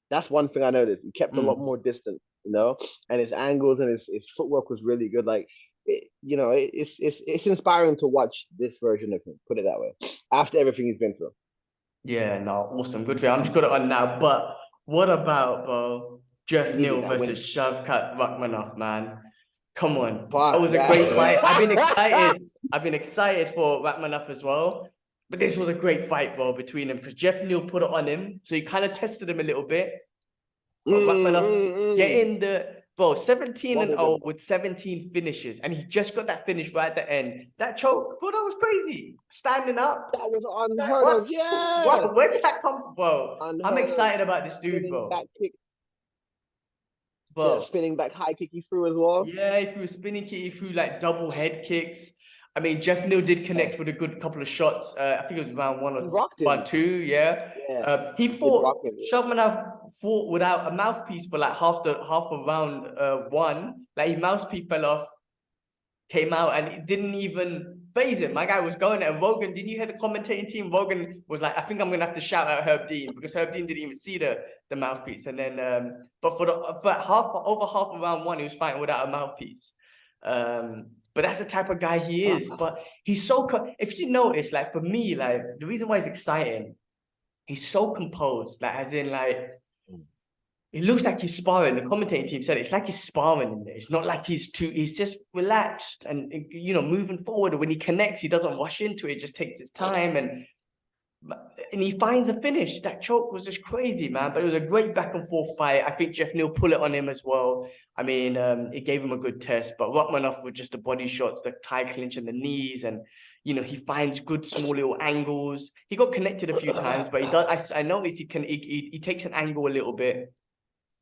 That's one thing I noticed. He kept a lot Mm. more distance, and his angles and his footwork was really good. Like, it's inspiring to watch this version of him. Put it that way. After everything he's been through. Yeah, no, awesome. Good for you. I'm just got it on now. But what about, bro, He Jeff needed Neal that versus win. Shavkat Rakhmonov, man? Come on. That Fuck was a great fight. I've been that. excited. I've been excited for Rakhmonov as well. But this was a great fight, bro, between them because Jeff Neal put it on him. So he kind of tested him a little bit. But Rakhmonov getting the bro 17 and Bobbled him. 0 with 17 finishes, and he just got that finish right at the end. That choke, bro, that was crazy. Standing up. That was Like, unheard of. what? Yeah. Wow, where did that come from, bro? I'm Unheard of. excited about this dude, Spinning bro. back kick. See that Bro, spinning back high kick he threw as well. yeah, he threw a spinning kick, he threw like double head kicks. I mean, Jeff Neal did Yeah. connect with a good couple of shots. I think it was round one He or rocked round him. two, yeah. Yeah. He He did rock fought, him. Shovmanov fought without a mouthpiece for like half of round one. Like his mouthpiece fell off, came out, and it didn't even phase him. My guy was going there. Rogan, didn't you hear the commentating team? Rogan was like, I think I'm gonna have to shout out Herb Dean because Herb Dean didn't even see the mouthpiece. And then but for over half of round one, he was fighting without a mouthpiece. But that's the type of guy he is. But he's so if you notice, like for me, like the reason why he's exciting, he's so composed, like as in like It looks like he's sparring. The commentating team said it's like he's sparring in there. It's not like he's just relaxed and, you know, moving forward. When he connects, he doesn't rush into it, just takes his time and he finds a finish. That choke was just crazy, man. But it was a great back and forth fight. I think Jeff Neal pulled it on him as well. I mean, it gave him a good test, but Rachmanov with just the body shots, the tie clinch and the knees, and you know, he finds good small little angles. He got connected a few times, but he does. I noticed he takes an angle a little bit.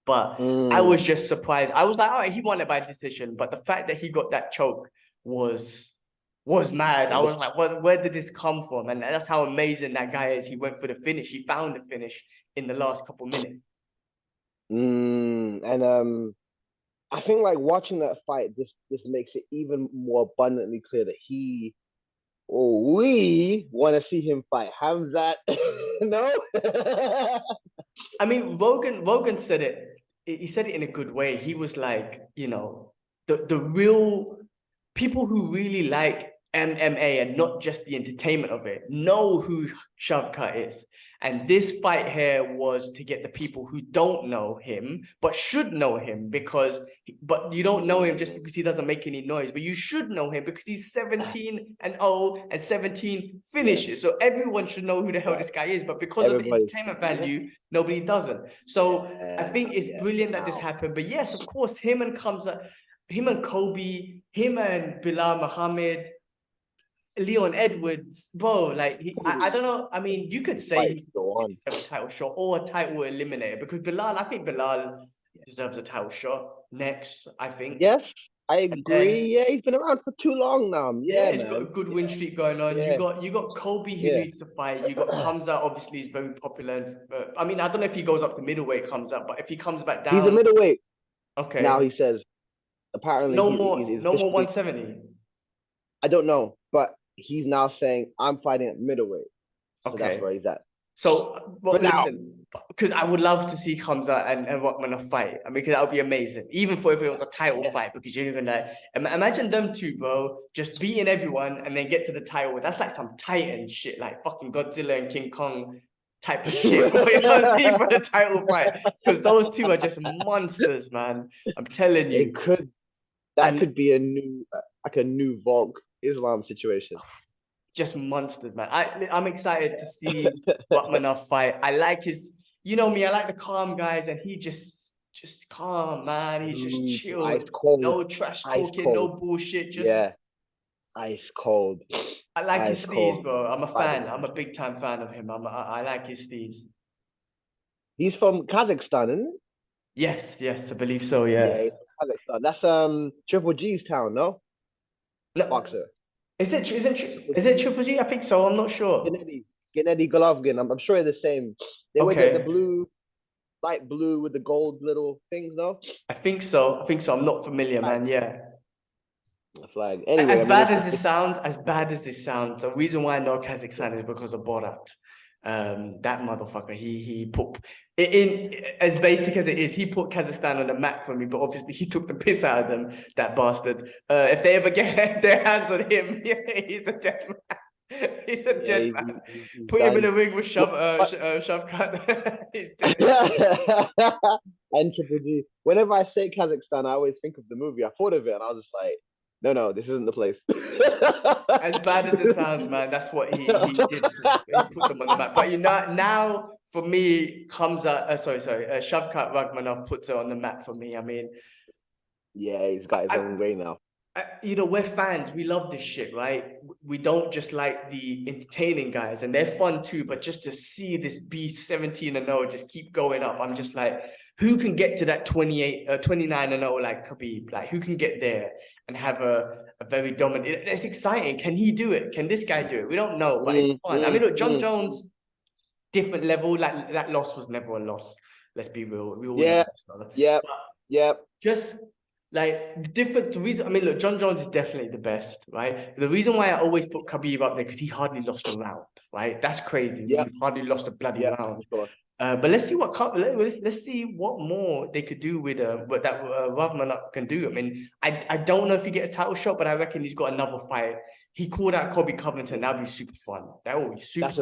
But I was just surprised. I was like, all right, he won it by decision. But the fact that he got that choke was mad. I was like, where did this come from? And that's how amazing that guy is. He went for the finish. He found the finish in the last couple minutes. And I think like watching that fight, this makes it even more abundantly clear that we want to see him fight Hamzat. No. I mean, Rogan said it. He said it in a good way. He was like, you know, the real people who really like MMA and not just the entertainment of it know who Shavkat is. And this fight here was to get the people who don't know him, but should know him but you don't know him just because he doesn't make any noise, but you should know him because he's 17-0 and 17 finishes. So everyone should know who the hell this guy is, but because of the entertainment value, nobody doesn't. So I think it's brilliant that this happened. But yes, of course, him and Kobe, him and Bilal Muhammad, Leon Edwards, bro, like I don't know. I mean, you could say he's a title shot or a title eliminator because I think Bilal deserves a title shot next. I think. Yes, I agree. Yeah, he's been around for too long now. Yeah, he's got a good win streak going on. Yeah. You got Kobe who needs to fight. You got Hamza, obviously, is very popular. I mean, I don't know if he goes up to middleweight, comes up, but if he comes back down, he's a middleweight. Okay. Now he says, apparently, no more 170. I don't know, but he's now saying I'm fighting at middleweight. So that's where he's at. So, listen, because I would love to see Hamza and Rachmanov fight. I mean, because that would be amazing. Even if it was a title fight, because you're gonna imagine them two, bro, just beating everyone and then get to the title. That's like some Titan shit, like fucking Godzilla and King Kong type of shit. You know what I'm saying, for the title fight, because those two are just monsters, man. I'm telling you. That could be a new Volk Islam situation. Just monsters, man. I'm excited to see Rachmanov fight. I like his, you know me, I like the calm guys, and he just calm, man. He's just chill. Ice cold. No trash talking, no bullshit. Just ice cold. I like his steez, bro. I'm a fan. I'm a big time fan of him. I like his steez. He's from Kazakhstan, isn't it? Yes, I believe so. Yeah, he's from Kazakhstan. That's Triple G's town, no? Boxer. Is it Triple G? I think so. I'm not sure. Gennady Golovkin. I'm sure they're the same. They wear the light blue with the gold little things, though. I think so. I'm not familiar, man. Yeah. The flag. Anyway, as bad as this sounds, the reason why I know Kazakhstan is because of Borat. That motherfucker, he put in as basic as it is, he put Kazakhstan on the map for me, but obviously he took the piss out of them, that bastard. If they ever get their hands on him, he's a dead man. He's a dead man. Put him in a ring with Shavkat. And Triple G. Whenever I say Kazakhstan, I always think of the movie. I thought of it and I was just like, no, this isn't the place. As bad as it sounds, man, that's what he did. He put them on the map. But you know, now for me, Shavkat Rakhmonov puts it on the map for me. I mean, yeah, he's got his own way now. You know, we're fans. We love this shit, right? We don't just like the entertaining guys, and they're fun too. But just to see this beast 17-0 just keep going up, I'm just like, who can get to that 29-0 like Khabib? Like, who can get there and have a very dominant? It's exciting. Can he do it? Can this guy do it? We don't know, but it's fun. I mean, look, Jon Jones, different level. Like, that loss was never a loss. Let's be real. We all know. Just like the reason. I mean, look, Jon Jones is definitely the best, right? The reason why I always put Khabib up there because he hardly lost a round, right? That's crazy. He hardly lost a bloody round. Sure. But let's see let's see what more they could do with what that Ravmanov can do. I mean, I don't know if he gets a title shot, but I reckon he's got another fight. He called out Colby Covington. That'd be super fun. That would be super. That's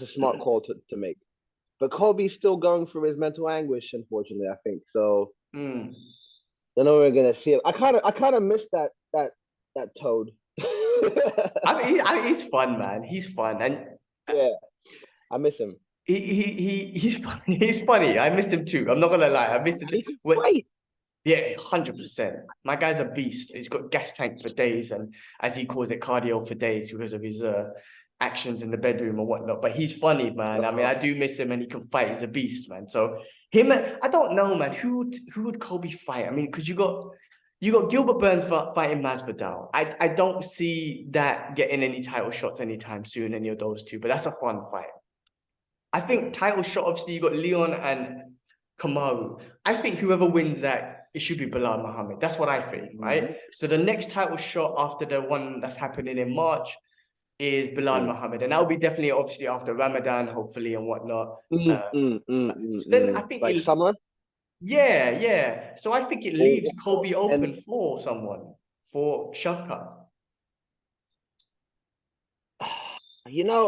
a smart call to make. but Kobe's still going through his mental anguish, unfortunately, I think. So Mm. I know we're gonna see him. I kind of miss that Toad. He's fun, man. He's fun, and Yeah, I miss him. he's funny. He's funny. I miss him too. I'm not gonna lie. I miss him too. He can fight. Yeah, 100%. My guy's a beast. He's got gas tank for days, and as he calls it, cardio for days because of his actions in the bedroom or whatnot. But he's funny, man. I mean, I do miss him, and he can fight. He's a beast, man. So him, I don't know, man. Who would Kobe fight? I mean, because you got Gilbert Burns fighting Masvidal. I don't see that getting any title shots anytime soon. Any of those two, but that's a fun fight. I think title shot. Obviously, you got Leon and Kamaru. I think whoever wins that, it should be Bilal Muhammad. That's what I think, right? So the next title shot after the one that's happening in March is Bilal Muhammad, and that'll be definitely obviously after Ramadan, hopefully, and whatnot. So then I think Like summer. yeah. So I think it Or, leaves Kobe and open for someone for Shavkat.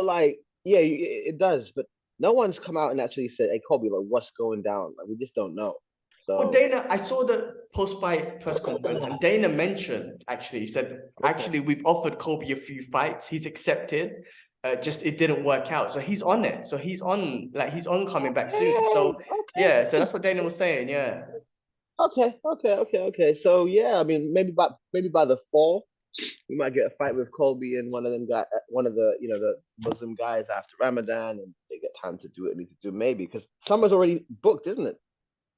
like yeah, it does, but no one's come out and actually said, "Hey, Kobe, like what's going down?" Like we just don't know. Well, So Dana, I saw the post-fight press conference, and Dana mentioned he said, okay. we've offered Kobe a few fights. He's accepted. Just it didn't work out. So he's on it. So he's on coming back soon. So yeah, so that's what Dana was saying. Yeah. Okay. So yeah, I mean, maybe by the fall, we might get a fight with Colby and one of them guy, one of the the Muslim guys after Ramadan, and they get time to do what we need to do. Maybe because summer's already booked, isn't it?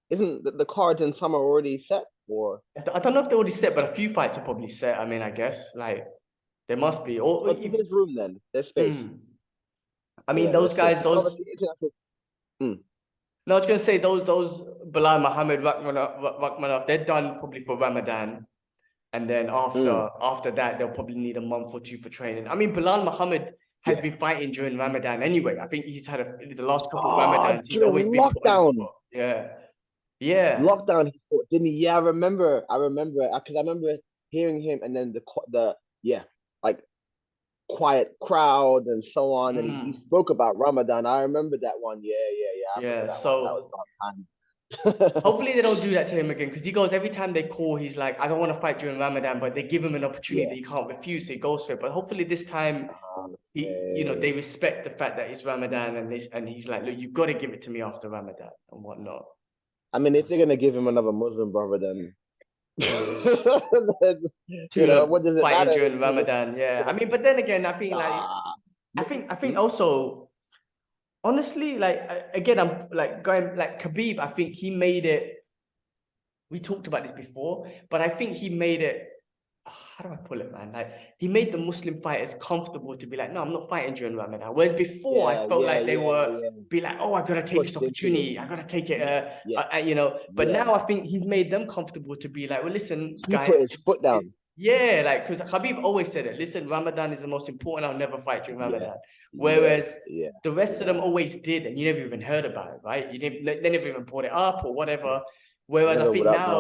Isn't the cards in summer already set? Or I don't know if they're already set, but a few fights are probably set. I mean, I guess like there must be. Or but if, there's room then. There's space. I mean, Yeah, those there's space. guys, Because those. obviously international. Mm, No, I was gonna say those Bilal Muhammad, Rachmanov, they're done probably for Ramadan. And then mm, after that, they'll probably need a month or two for training. I mean, Bilal Muhammad has yeah. been fighting during Ramadan anyway. I think he's had the last couple of Oh, Ramadans, he's always during been put on the lockdown. spot. Yeah. Yeah. Lockdown, he fought, didn't he? Yeah, I remember, because I remember hearing him, and then the yeah, like quiet crowd and so on, and he Mm. spoke about Ramadan. I remember that one. Yeah. I remember Yeah. that one. That was So about time. hopefully they don't do that to him again because he goes every time they call, he's like, I don't want to fight during Ramadan, but they give him an opportunity Yeah. that he can't refuse, so he goes for it. But hopefully this time they Okay. respect the fact that it's Ramadan and he's like, look, you've got to give it to me after Ramadan and whatnot. I mean, if they're gonna give him another Muslim brother, then then, To what does it fighting matter? during Ramadan, yeah. I mean, but then again, I think like Ah, I think also honestly, like again, I'm like going like Khabib. I think he made it. We talked about this before, but I think he made it. How do I pull it, man? Like he made the Muslim fighters comfortable to be like, no, I'm not fighting during Ramadan. Whereas before, I felt like they were yeah. be like, oh, I gotta take this Pushed into it. opportunity. I gotta take it. Yeah, yeah, But yeah. now I think he's made them comfortable to be like, well, listen, He guys, put his foot down. yeah, like because Khabib always said it. Listen, Ramadan is the most important. I'll never fight during Yeah, Ramadan. yeah, Whereas yeah, the rest of them yeah. always did, and you never even heard about it, right? They never even brought it up or whatever. Whereas I Never think without no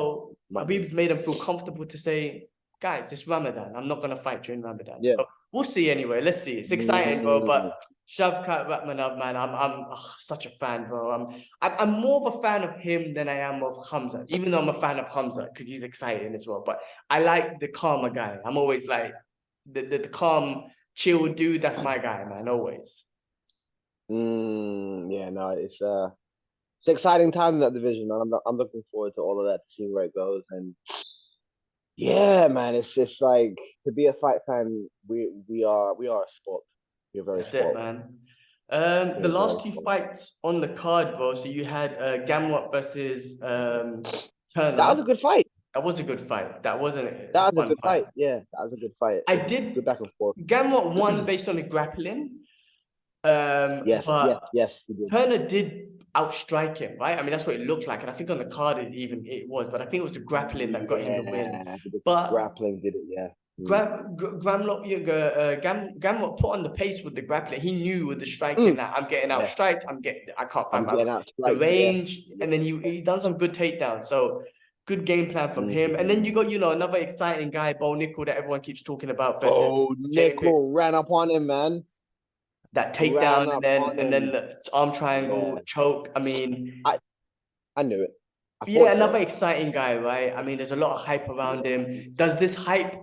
now money. Khabib's made them feel comfortable to say, guys, it's Ramadan. I'm not gonna fight during Ramadan. Yeah. So we'll see anyway. Let's see. It's exciting, bro. But Mm, Shavkat Rakhmonov, man, I'm such a fan, bro. I'm more of a fan of him than I am of Hamza, even though I'm a fan of Hamza because he's exciting as well. But I like the calmer guy. I'm always like the calm, chill dude. That's my guy, man. Always. yeah, no, it's an exciting time in that division, and I'm looking forward to all of that, to see where it goes. And yeah, man, it's just like to be a fight fan. We are a sport. We're very That's it, sport. man. The We're very last two sport. fights on the card, bro. So you had Gamrot versus That was a Turner. good fight. That was a good fight. That wasn't a That was a fun good fight. fight. Yeah, that was a good fight. I Good did. back and forth. Gamrot won based on the grappling, Yes, but we did. Turner did outstrike him, right? I mean, that's what it looked like, and I think on the card it was, but I think it was the grappling that got him the win. Yeah, the But grappling did it. Yeah. Gamrot put on the pace with the grappling. He knew with the striking Mm, that I'm getting yeah. outstriked. I can't find I'm getting the out. Yeah, range, yeah. and then he done some good takedowns. So good game plan from him. And then you Mm. got another exciting guy, Bo Nickel, that everyone keeps talking about versus Oh, Jamie Pitt. Nickel ran up on him, man. that ran takedown up on and then him. the arm triangle Yeah, choke. I mean, I knew it. I yeah, thought another so. exciting guy, right? I mean, there's a lot of hype around Yeah. him. Does this hype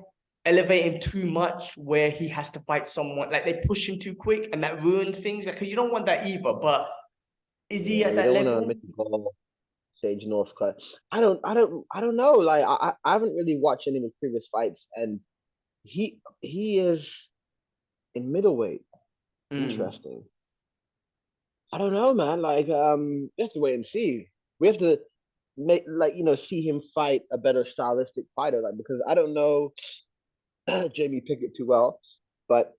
elevate him too much where he has to fight someone like they push him too quick and that ruins things? Like, you don't want that either. But is he Yeah, at you that don't want to level? miss the ball. Sage Northcutt. I don't know. Like I haven't really watched any of his previous fights, and he is in middleweight. Mm. Interesting. I don't know, man. Like we have to wait and see. We have to make like see him fight a better stylistic fighter, like because I don't know Jamie Pickett too well, but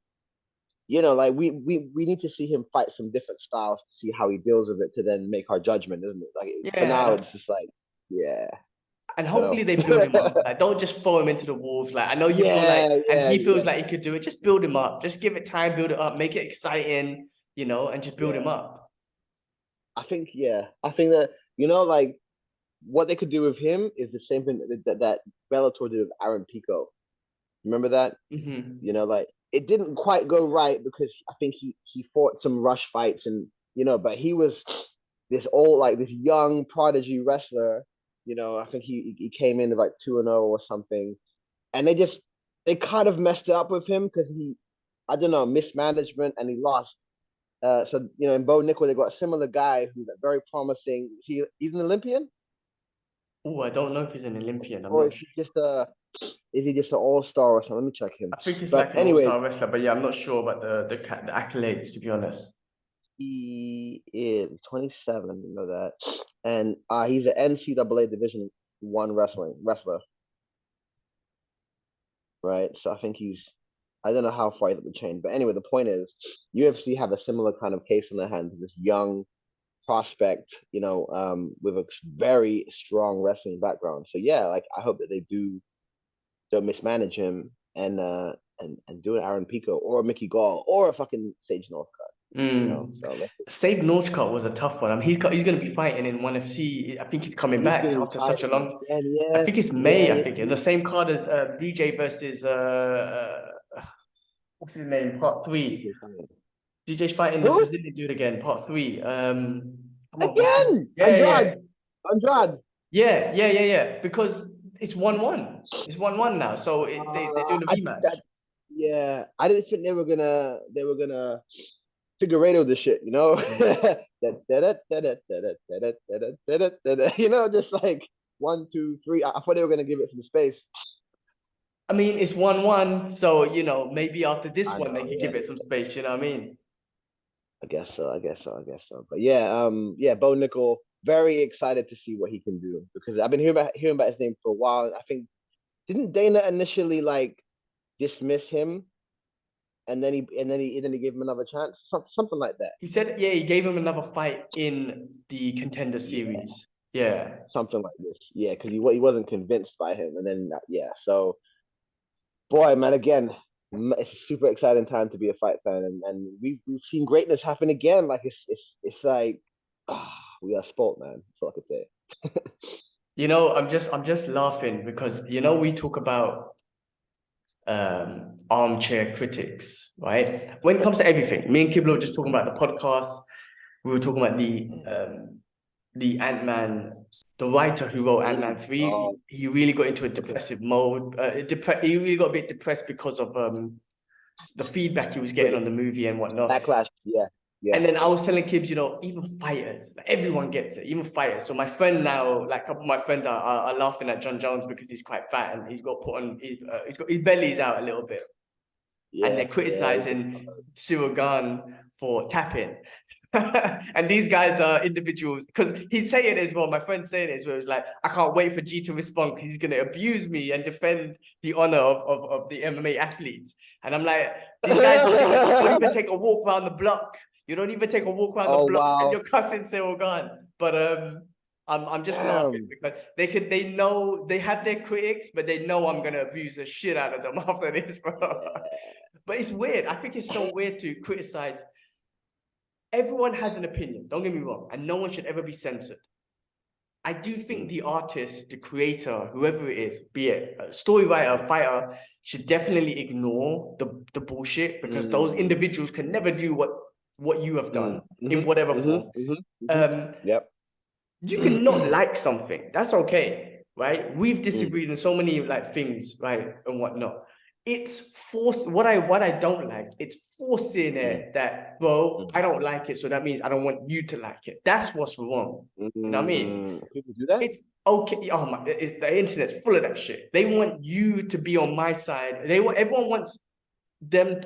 like we need to see him fight some different styles to see how he deals with it to then make our judgment, isn't it? Like for now, Yeah. it's just like yeah, And I don't hopefully they build him know. up. Like, don't just throw him into the wolves. Like, I know you feel like, Yeah, and yeah, he feels yeah, like he could do it. Just build him up. Just give it time, build it up, make it exciting, and just build him yeah. up. I think that like what they could do with him is the same thing that Bellator did with Aaron Pico. Remember that? Hmm. Like it didn't quite go right because I think he fought some rush fights and but he was this old like this young prodigy wrestler. I think he came in like 2-0 or something, and they kind of messed it up with him because I don't know, mismanagement, and he lost. So in Bo Nickel they got a similar guy who's very promising. He's an Olympian, Oh, I don't know if he's an Olympian. I'm or not sure. is he just an all star or something? Let me check him. I think he's But like an anyways, all-star wrestler, but yeah, I'm not sure about the accolades, to be honest. he is 27. You know that, and he's an NCAA Division 1 wrestler, right? So I think I don't know how far he's up the chain, but anyway, the point is, UFC have a similar kind of case on their hands. This young prospect, with a very strong wrestling background. So yeah, like I hope that they don't mismanage him and do an Aaron Pico or a Mickey Gall or a fucking Sage Northcutt. Mm. So Save Northcutt was a tough one. I mean, he's going to be fighting in ONE FC. I think he's coming he's back gonna be after such a fighting long. again. I Yeah, think it's yeah, May. I think the same card as DJ versus what's his name? Part three. DJ fighting. DJ's fighting the Who Brazilian dude again. Part three. Come on, what's his... again? Yeah, yeah, Andrade. yeah. Because it's 1-1. It's 1-1 now. So they're doing a I rematch. that Yeah, I didn't think they were gonna Figueredo the shit, just like 1, 2, 3. I thought they were gonna give it some space. I mean, it's 1-1. So, maybe after this I one they know, can yeah, give it some space, you know what I mean? I guess so, I guess so, I guess so. But yeah, Bo Nickel, very excited to see what he can do because I've been hearing about his name for a while. And I think didn't Dana initially like dismiss him, and then he gave him another chance, something like that. He said, yeah, he gave him another fight in the Contender Yeah, Series. Yeah. something like this. Yeah, because he wasn't convinced by him, and then yeah. So boy, man, again, it's a super exciting time to be a fight fan, and we've seen greatness happen again. Like it's like we are spoilt, man. That's all I could say. I'm just laughing because we talk about armchair critics, right? When it comes to everything, me and Kibble were just talking about the podcast. We were talking about the Ant-Man, the writer who wrote Ant-Man 3. Oh, He really got into a okay. depressive mode. He really got a bit depressed because of the feedback he was getting on Critic the movie and whatnot. backlash. Yeah, yeah. And then I was telling kids, even fighters, like, everyone gets it, even fighters. So my friend now, like a couple of my friends are laughing at Jon Jones because he's quite fat and he's got put on, he's got his belly's out a little bit. And they're Yeah, yeah. criticizing Ciryl Gane for tapping. And these guys are individuals, because he's saying it as well, my friend's saying it as well, it's like, I can't wait for G to respond because he's going to abuse me and defend the honor of the MMA athletes. And I'm like, these guys don't even take a walk around the block. You don't even take a walk around the Oh block and wow, you're cussing Ciryl Gane. But I'm just laughing damn. because they know they have their critics, but they know I'm gonna abuse the shit out of them after this, bro. But it's weird. I think it's so weird to criticize. Everyone has an opinion. Don't get me wrong, and no one should ever be censored. I do think the artist, the creator, whoever it is, be it a story writer, a fighter, should definitely ignore the bullshit, because those individuals can never do what you have done in whatever form. Yep. You can not like something. That's okay, right? We've disagreed on so many like things, right, and whatnot. It's forced. What I don't like, it's forcing it that, bro, I don't like it, so that means I don't want you to like it. That's what's wrong. You know what I mean? People do that? It's okay. Oh my, it's the internet's full of that shit. They want you to be on my side. Everyone wants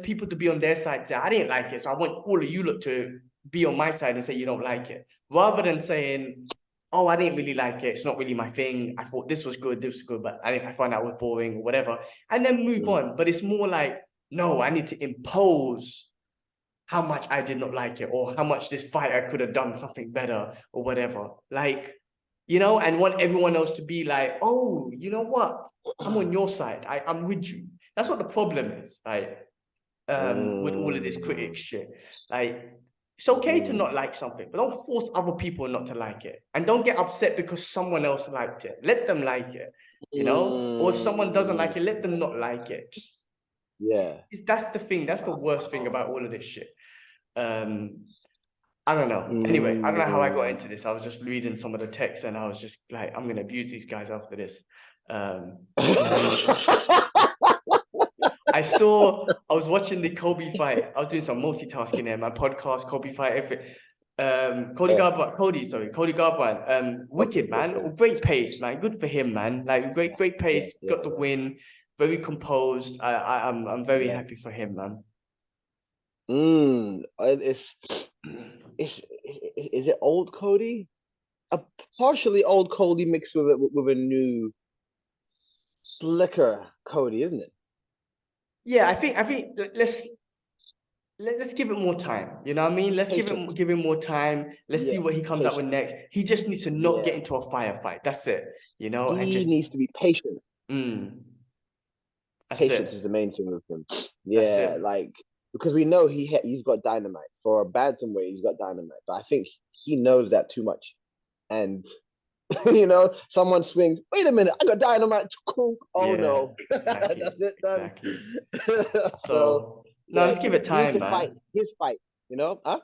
people to be on their side. Say, I didn't like it, so I want all of you look to be on my side and say you don't like it, rather than saying, oh, I didn't really like it, it's not really my thing, I thought this was good, but I found out it was boring or whatever, and then move on. But it's more like, no, I need to impose how much I did not like it, or how much this fighter could have done something better or whatever, like, and want everyone else to be like, oh, you know what, I'm on your side, I'm with you. That's what the problem is, like, with all of this critic shit. Like, it's okay to not like something, but don't force other people not to like it. And don't get upset because someone else liked it. Let them like it, Or if someone doesn't like it, let them not like it. Just, that's the thing. That's the worst thing about all of this shit. I don't know. Anyway, I don't know how I got into this. I was just reading some of the texts and I was just like, I'm going to abuse these guys after this. I was watching the Kobe fight. I was doing some multitasking there, my podcast, Kobe fight, everything. Cody Garbrandt, wicked, man. Great pace, man. Good for him, man. Like, great pace, got the win, very composed. I'm very happy for him, man. Is it old Cody? A partially old Cody mixed with a new slicker Cody, isn't it? Yeah, I think let's give it more time. You know what I mean? Let's give him more time. Let's see what he comes up with next. He just needs to not get into a firefight. That's it. He needs to be patient. Patience is the main thing with him. Yeah, like, because we know he's got dynamite. For a bantamweight, he's got dynamite. But I think he knows that too much. And someone swings. Wait a minute, I got dynamite. Oh no, exactly, that's it done. Exactly. So no, let's give it time, man. Fight his fight, huh?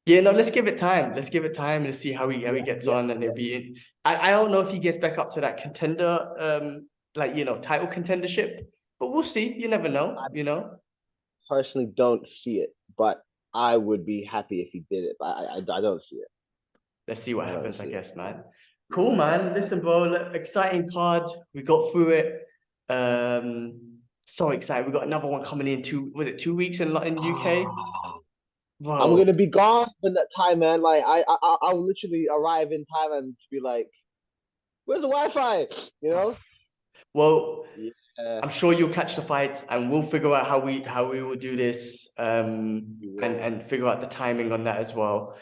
Yeah, no, let's give it time. Let's give it time and see how he gets on, and it'll be. I don't know if he gets back up to that contender, title contendership, but we'll see. You never know. I personally don't see it, but I would be happy if he did it. But I don't see it. Let's see what happens, I guess, man. Cool, man. Listen, bro, exciting card. We got through it. So excited. We got another one coming in 2 weeks in UK? Bro. I'm gonna be gone in that time, man. Like, I'll literally arrive in Thailand to be like, where's the Wi-Fi? Well, I'm sure you'll catch the fights, and we'll figure out how we will do this, and figure out the timing on that as well.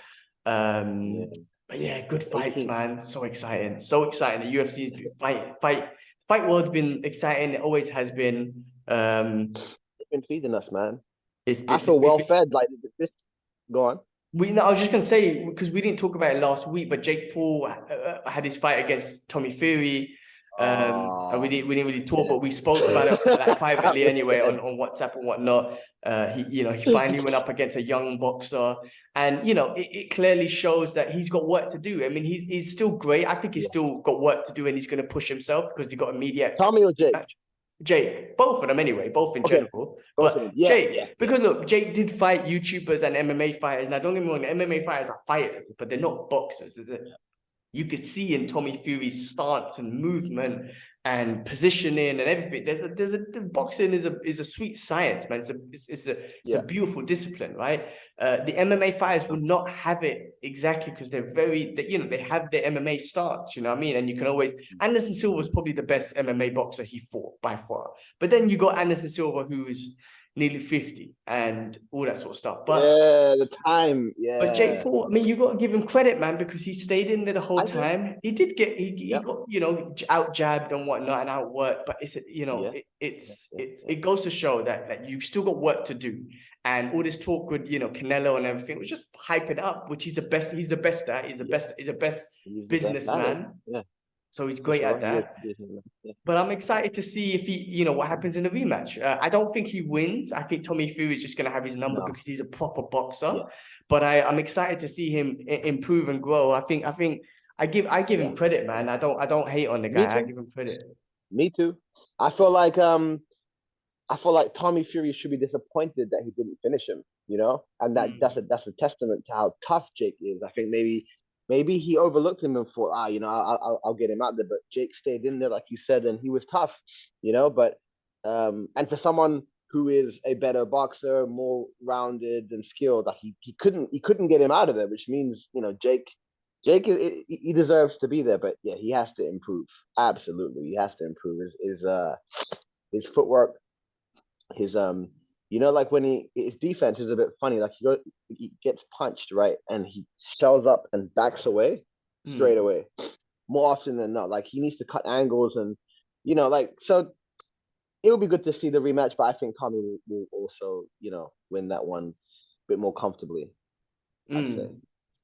But yeah, good fights, man. So exciting. The UFC fight world's been exciting. It always has been. It's been feeding us, man. I feel well fed. Like this. Go on. I was just gonna say, because we didn't talk about it last week, but Jake Paul had his fight against Tommy Fury. And we didn't really talk, but we spoke about it privately anyway on WhatsApp and whatnot. He finally went up against a young boxer, and it clearly shows that he's got work to do. I mean, he's still great. I think he's still got work to do, and he's going to push himself because he got a media. Tommy or Jake? Jake, both of them anyway, both in general. But Jake, because look, Jake did fight YouTubers and MMA fighters. Now, don't get me wrong, the MMA fighters are fighters, but they're not boxers, is it? You could see in Tommy Fury's stance and movement and positioning and everything. The boxing is a sweet science, man. It's a beautiful discipline, right? The MMA fighters would not have it exactly because they're they have their MMA stance, you know what I mean? And you can always, Anderson Silva was probably the best MMA boxer he fought by far. But then you got Anderson Silva, who's, nearly 50 and all that sort of stuff. Yeah, the time. But Jake Yeah. Paul, I mean, you got to give him credit, man, because he stayed in there the whole I do. time. He did get he Yep. got, you know, out jabbed and whatnot and outworked, but it's, you know, Yeah. it goes to show that you still got work to do. And all this talk with, you know, Canelo and everything was just hype it up, which he's the best. He's the best at. He's the Yeah. best. He's the best He's the best at it. businessman. Yeah, So he's for great at sure. He is. that. He is. Yeah. But I'm excited to see if he, you know, what happens in the rematch. I don't think he wins. I think Tommy Fury is just going to have his number No. because he's a proper boxer. Yeah. But I'm excited to see him improve and grow. I think I give him credit, man. I don't hate on the Me guy. I too. give him credit. Me too. I feel like Tommy Fury should be disappointed that he didn't finish him, and that's a testament to how tough Jake is. I think maybe he overlooked him and thought, I'll get him out there, but Jake stayed in there like you said, and he was tough, But and for someone who is a better boxer, more rounded and skilled, like he couldn't get him out of there, which means Jake he deserves to be there, but yeah, he has to improve. Absolutely, he has to improve his footwork, his like when his defense is a bit funny. Like he gets punched, right, and he shells up and backs away straight away more often than not. Like he needs to cut angles and so it will be good to see the rematch. But I think Tommy will also win that one a bit more comfortably. I'd say.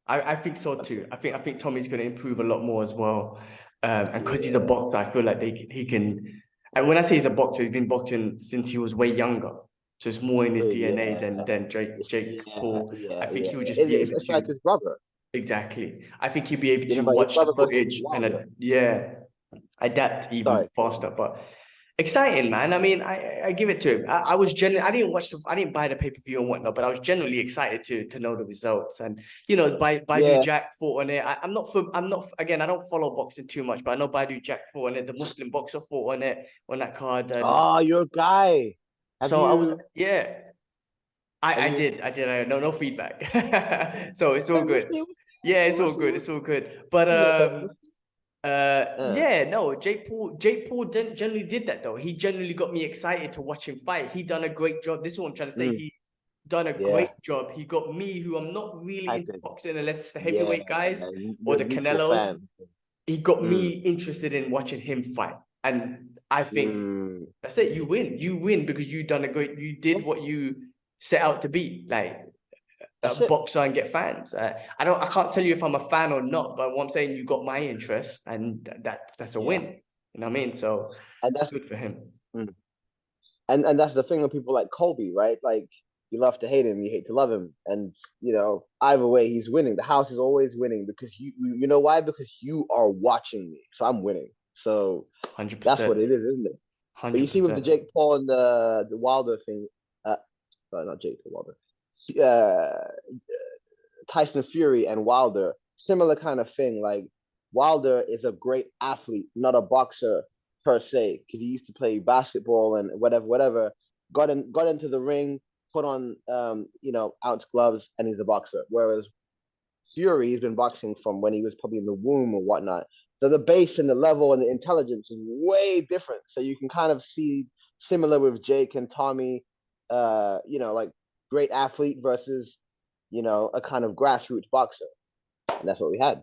I think so too. I think Tommy's going to improve a lot more as well. And because he's a boxer, I feel like he can. And when I say he's a boxer, he's been boxing since he was way younger. So it's more in his DNA than Jake Paul. I think he would just be able It's to. like his brother. Exactly. I think he'll be able to But his watch the brother versus footage Wilder. adapt even Sorry. faster. But exciting, man. I mean, I give it to him. I was I didn't buy the pay-per-view and whatnot, but I was generally excited to know the results. And Baidu Jack fought on it. I'm not again, I don't follow boxing too much, but I know Baidu Jack fought on it. The Muslim boxer fought on it on that card. And you're a guy. so I was I you did. I had no feedback. So it's all we'll good. see, Yeah, it's we'll all see, good. It's all good. But no, Jake Paul generally did that though. He generally got me excited to watch him fight. He done a great job. This is what I'm trying to say. He done a great job. He got me, who I'm not really into boxing unless it's the heavyweight guys or you're a the neutral Canelos. fan. He got me interested in watching him fight. And I think that's it. You win. You win because you did what you set out to be. Like boxer and get fans. I can't tell you if I'm a fan or not, but what I'm saying, you got my interest, and that's a win. You know what I mean? So And that's good for him. And that's the thing with people like Colby, right? Like you love to hate him, you hate to love him, and either way, he's winning. The house is always winning because you know why? Because you are watching me, so I'm winning. So 100%. that's what it is, isn't it? 100%. But you see with the Jake Paul and the Wilder thing, sorry, not Jake Paul, Wilder, Tyson Fury and Wilder, similar kind of thing. Like Wilder is a great athlete, not a boxer per se, because he used to play basketball and whatever. Got into the ring, put on ounce gloves, and he's a boxer. Whereas Fury, he's been boxing from when he was probably in the womb or whatnot. So the base and the level and the intelligence is way different. So you can kind of see similar with Jake and Tommy, like great athlete versus, a kind of grassroots boxer. And that's what we had.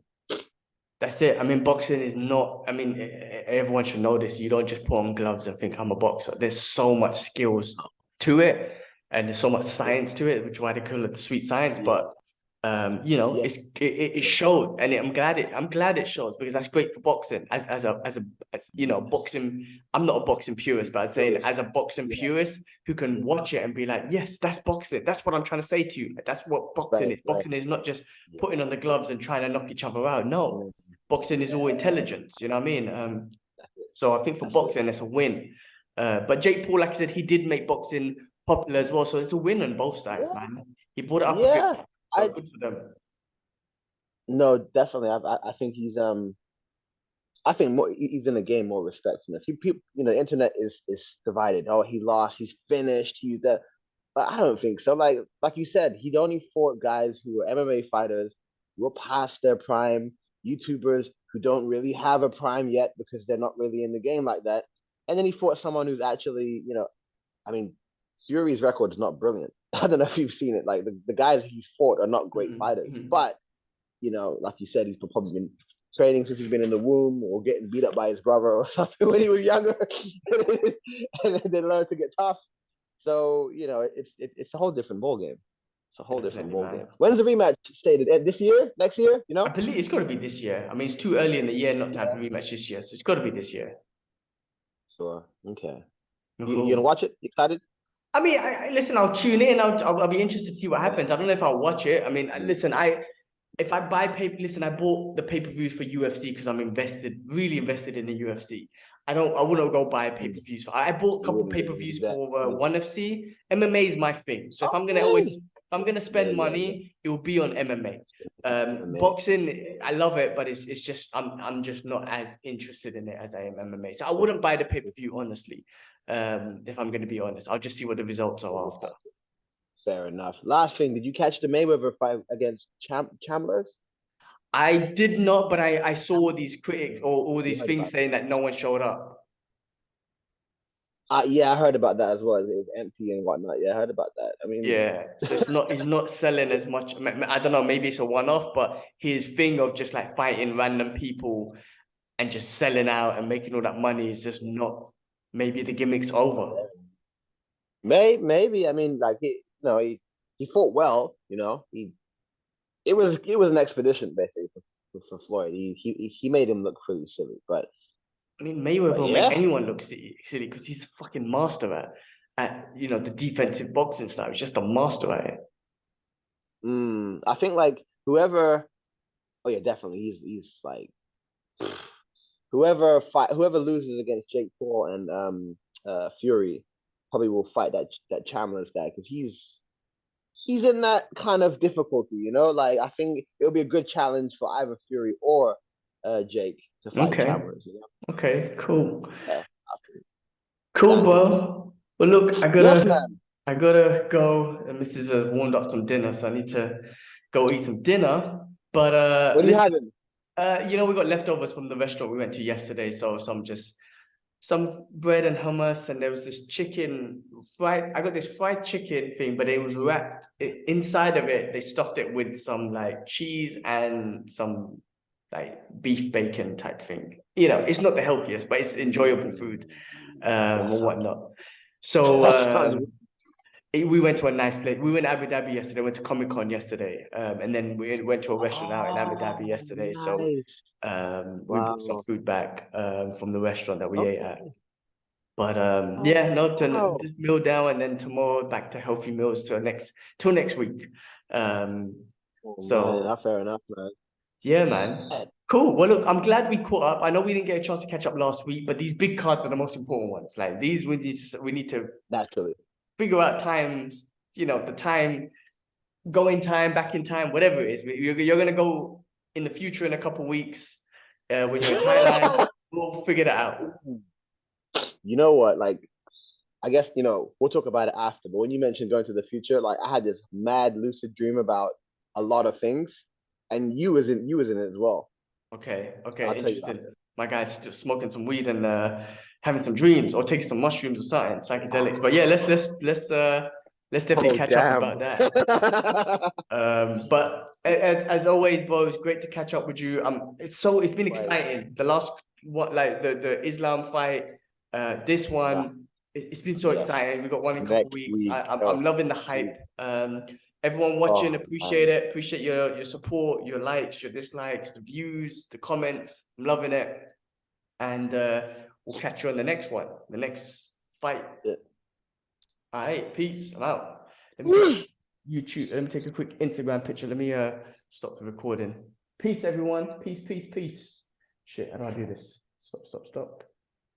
That's it. I mean, boxing is not, I mean, everyone should know this. You don't just put on gloves and think I'm a boxer. There's so much skills to it, and there's so much science to it, which is why they call it the sweet science. But it showed, and I'm glad it shows, because that's great for boxing. As boxing. I'm not a boxing purist, but I'm saying as a boxing purist who can watch it and be like, yes, that's boxing. That's what I'm trying to say to you. That's what boxing is. Boxing is not just putting on the gloves and trying to knock each other out. No, boxing is all intelligence. You know what I mean? So I think for boxing, it's a win. But Jake Paul, like I said, he did make boxing popular as well. So it's a win on both sides, man. He brought it up a bit. So good for them. No, definitely. I think he's I think more even a gain more respect from this. The internet is divided. Oh, he lost. He's finished. He's the. But I don't think so. Like you said, he only fought guys who were MMA fighters, who were past their prime, YouTubers who don't really have a prime yet because they're not really in the game like that. And then he fought someone who's actually, I mean, Fury's record is not brilliant. I don't know if you've seen it. Like the guys he's fought are not great fighters, but like you said, he's probably been training since he's been in the womb or getting beat up by his brother or something when he was younger, and then they learn to get tough. So it's a whole different ball game. It's a whole different ball game. When is the rematch stated? This year? Next year? I believe it's got to be this year. I mean, it's too early in the year not to have the rematch this year, so it's got to be this year. Sure. Okay. You gonna watch it? You excited? I mean, listen. I'll tune in. I'll be interested to see what happens. I don't know if I'll watch it. I mean, listen. If I buy listen. I bought the pay-per-views for UFC because I'm really invested in the UFC. I wouldn't go buy pay-per-views for. I bought a couple pay-per-views for ONE FC. MMA is my thing. So if I'm gonna spend money, it will be on MMA. Boxing, I love it, but it's just I'm just not as interested in it as I am MMA. So I wouldn't buy the pay-per-view, honestly. If I'm gonna be honest, I'll just see what the results are after. Fair enough. Last thing, did you catch the Mayweather fight against Chalmers? I did not, but I saw these critics or all these things saying that no one showed up. Yeah, I heard about that as well. It was empty and whatnot. Yeah, I heard about that. I mean, yeah, so he's not selling as much. I don't know, maybe it's a one-off, but his thing of just like fighting random people and just selling out and making all that money is just not. Maybe the gimmick's over. Maybe. I mean, like he fought well. It was an expedition basically for Floyd. He made him look pretty silly, but I mean, Mayweather will make anyone look silly because he's a fucking master at the defensive boxing style. He's just a master at it. I think like whoever. Oh yeah, definitely. He's like whoever loses against Jake Paul and Fury probably will fight that Chalmers guy because he's in that kind of difficulty, Like I think it'll be a good challenge for either Fury or Jake to fight Chalmers. Okay, cool. Yeah, cool, bro. Well, look, I gotta go. And Mrs. has warmed up some dinner, so I need to go eat some dinner. But what are you having? We got leftovers from the restaurant we went to yesterday, so some bread and hummus, and there was this I got this fried chicken thing, but it was wrapped inside of it. They stuffed it with some like cheese and some like beef bacon type thing. It's not the healthiest, but it's enjoyable food, or whatnot. So we went to a nice place. We went to Abu Dhabi yesterday. Went to Comic Con yesterday, and then we went to a restaurant out in Abu Dhabi yesterday. Nice. So we brought some food back from the restaurant that we ate at. But this meal down, and then tomorrow back to healthy meals till next week. So fair enough, man. Yeah, man. Cool. Well, look, I'm glad we caught up. I know we didn't get a chance to catch up last week, but these big cards are the most important ones. Like these, we need to naturally figure out times, the time, back in time, whatever it is. You're going to go in the future in a couple of weeks when you're in Thailand. We'll figure that out. You know what? Like, I guess, we'll talk about it after. But when you mentioned going to the future, like I had this mad lucid dream about a lot of things. And you was in it as well. Okay. Interesting. My guy's just smoking some weed and having some dreams or taking some mushrooms or something, psychedelics. But yeah, let's definitely catch up about that. But as always, bro, it's great to catch up with you. It's been exciting. The last the Islam fight, this one, it's been so exciting. We got one in a couple of weeks. I'm loving the hype. Everyone watching, appreciate it. Appreciate your support, your likes, your dislikes, the views, the comments. I'm loving it. And we'll catch you on the next one, the next fight. Yeah. All right, peace. I'm out. Let me take a quick Instagram picture. Let me stop the recording. Peace, everyone. Peace. Shit, how do I do this? Stop.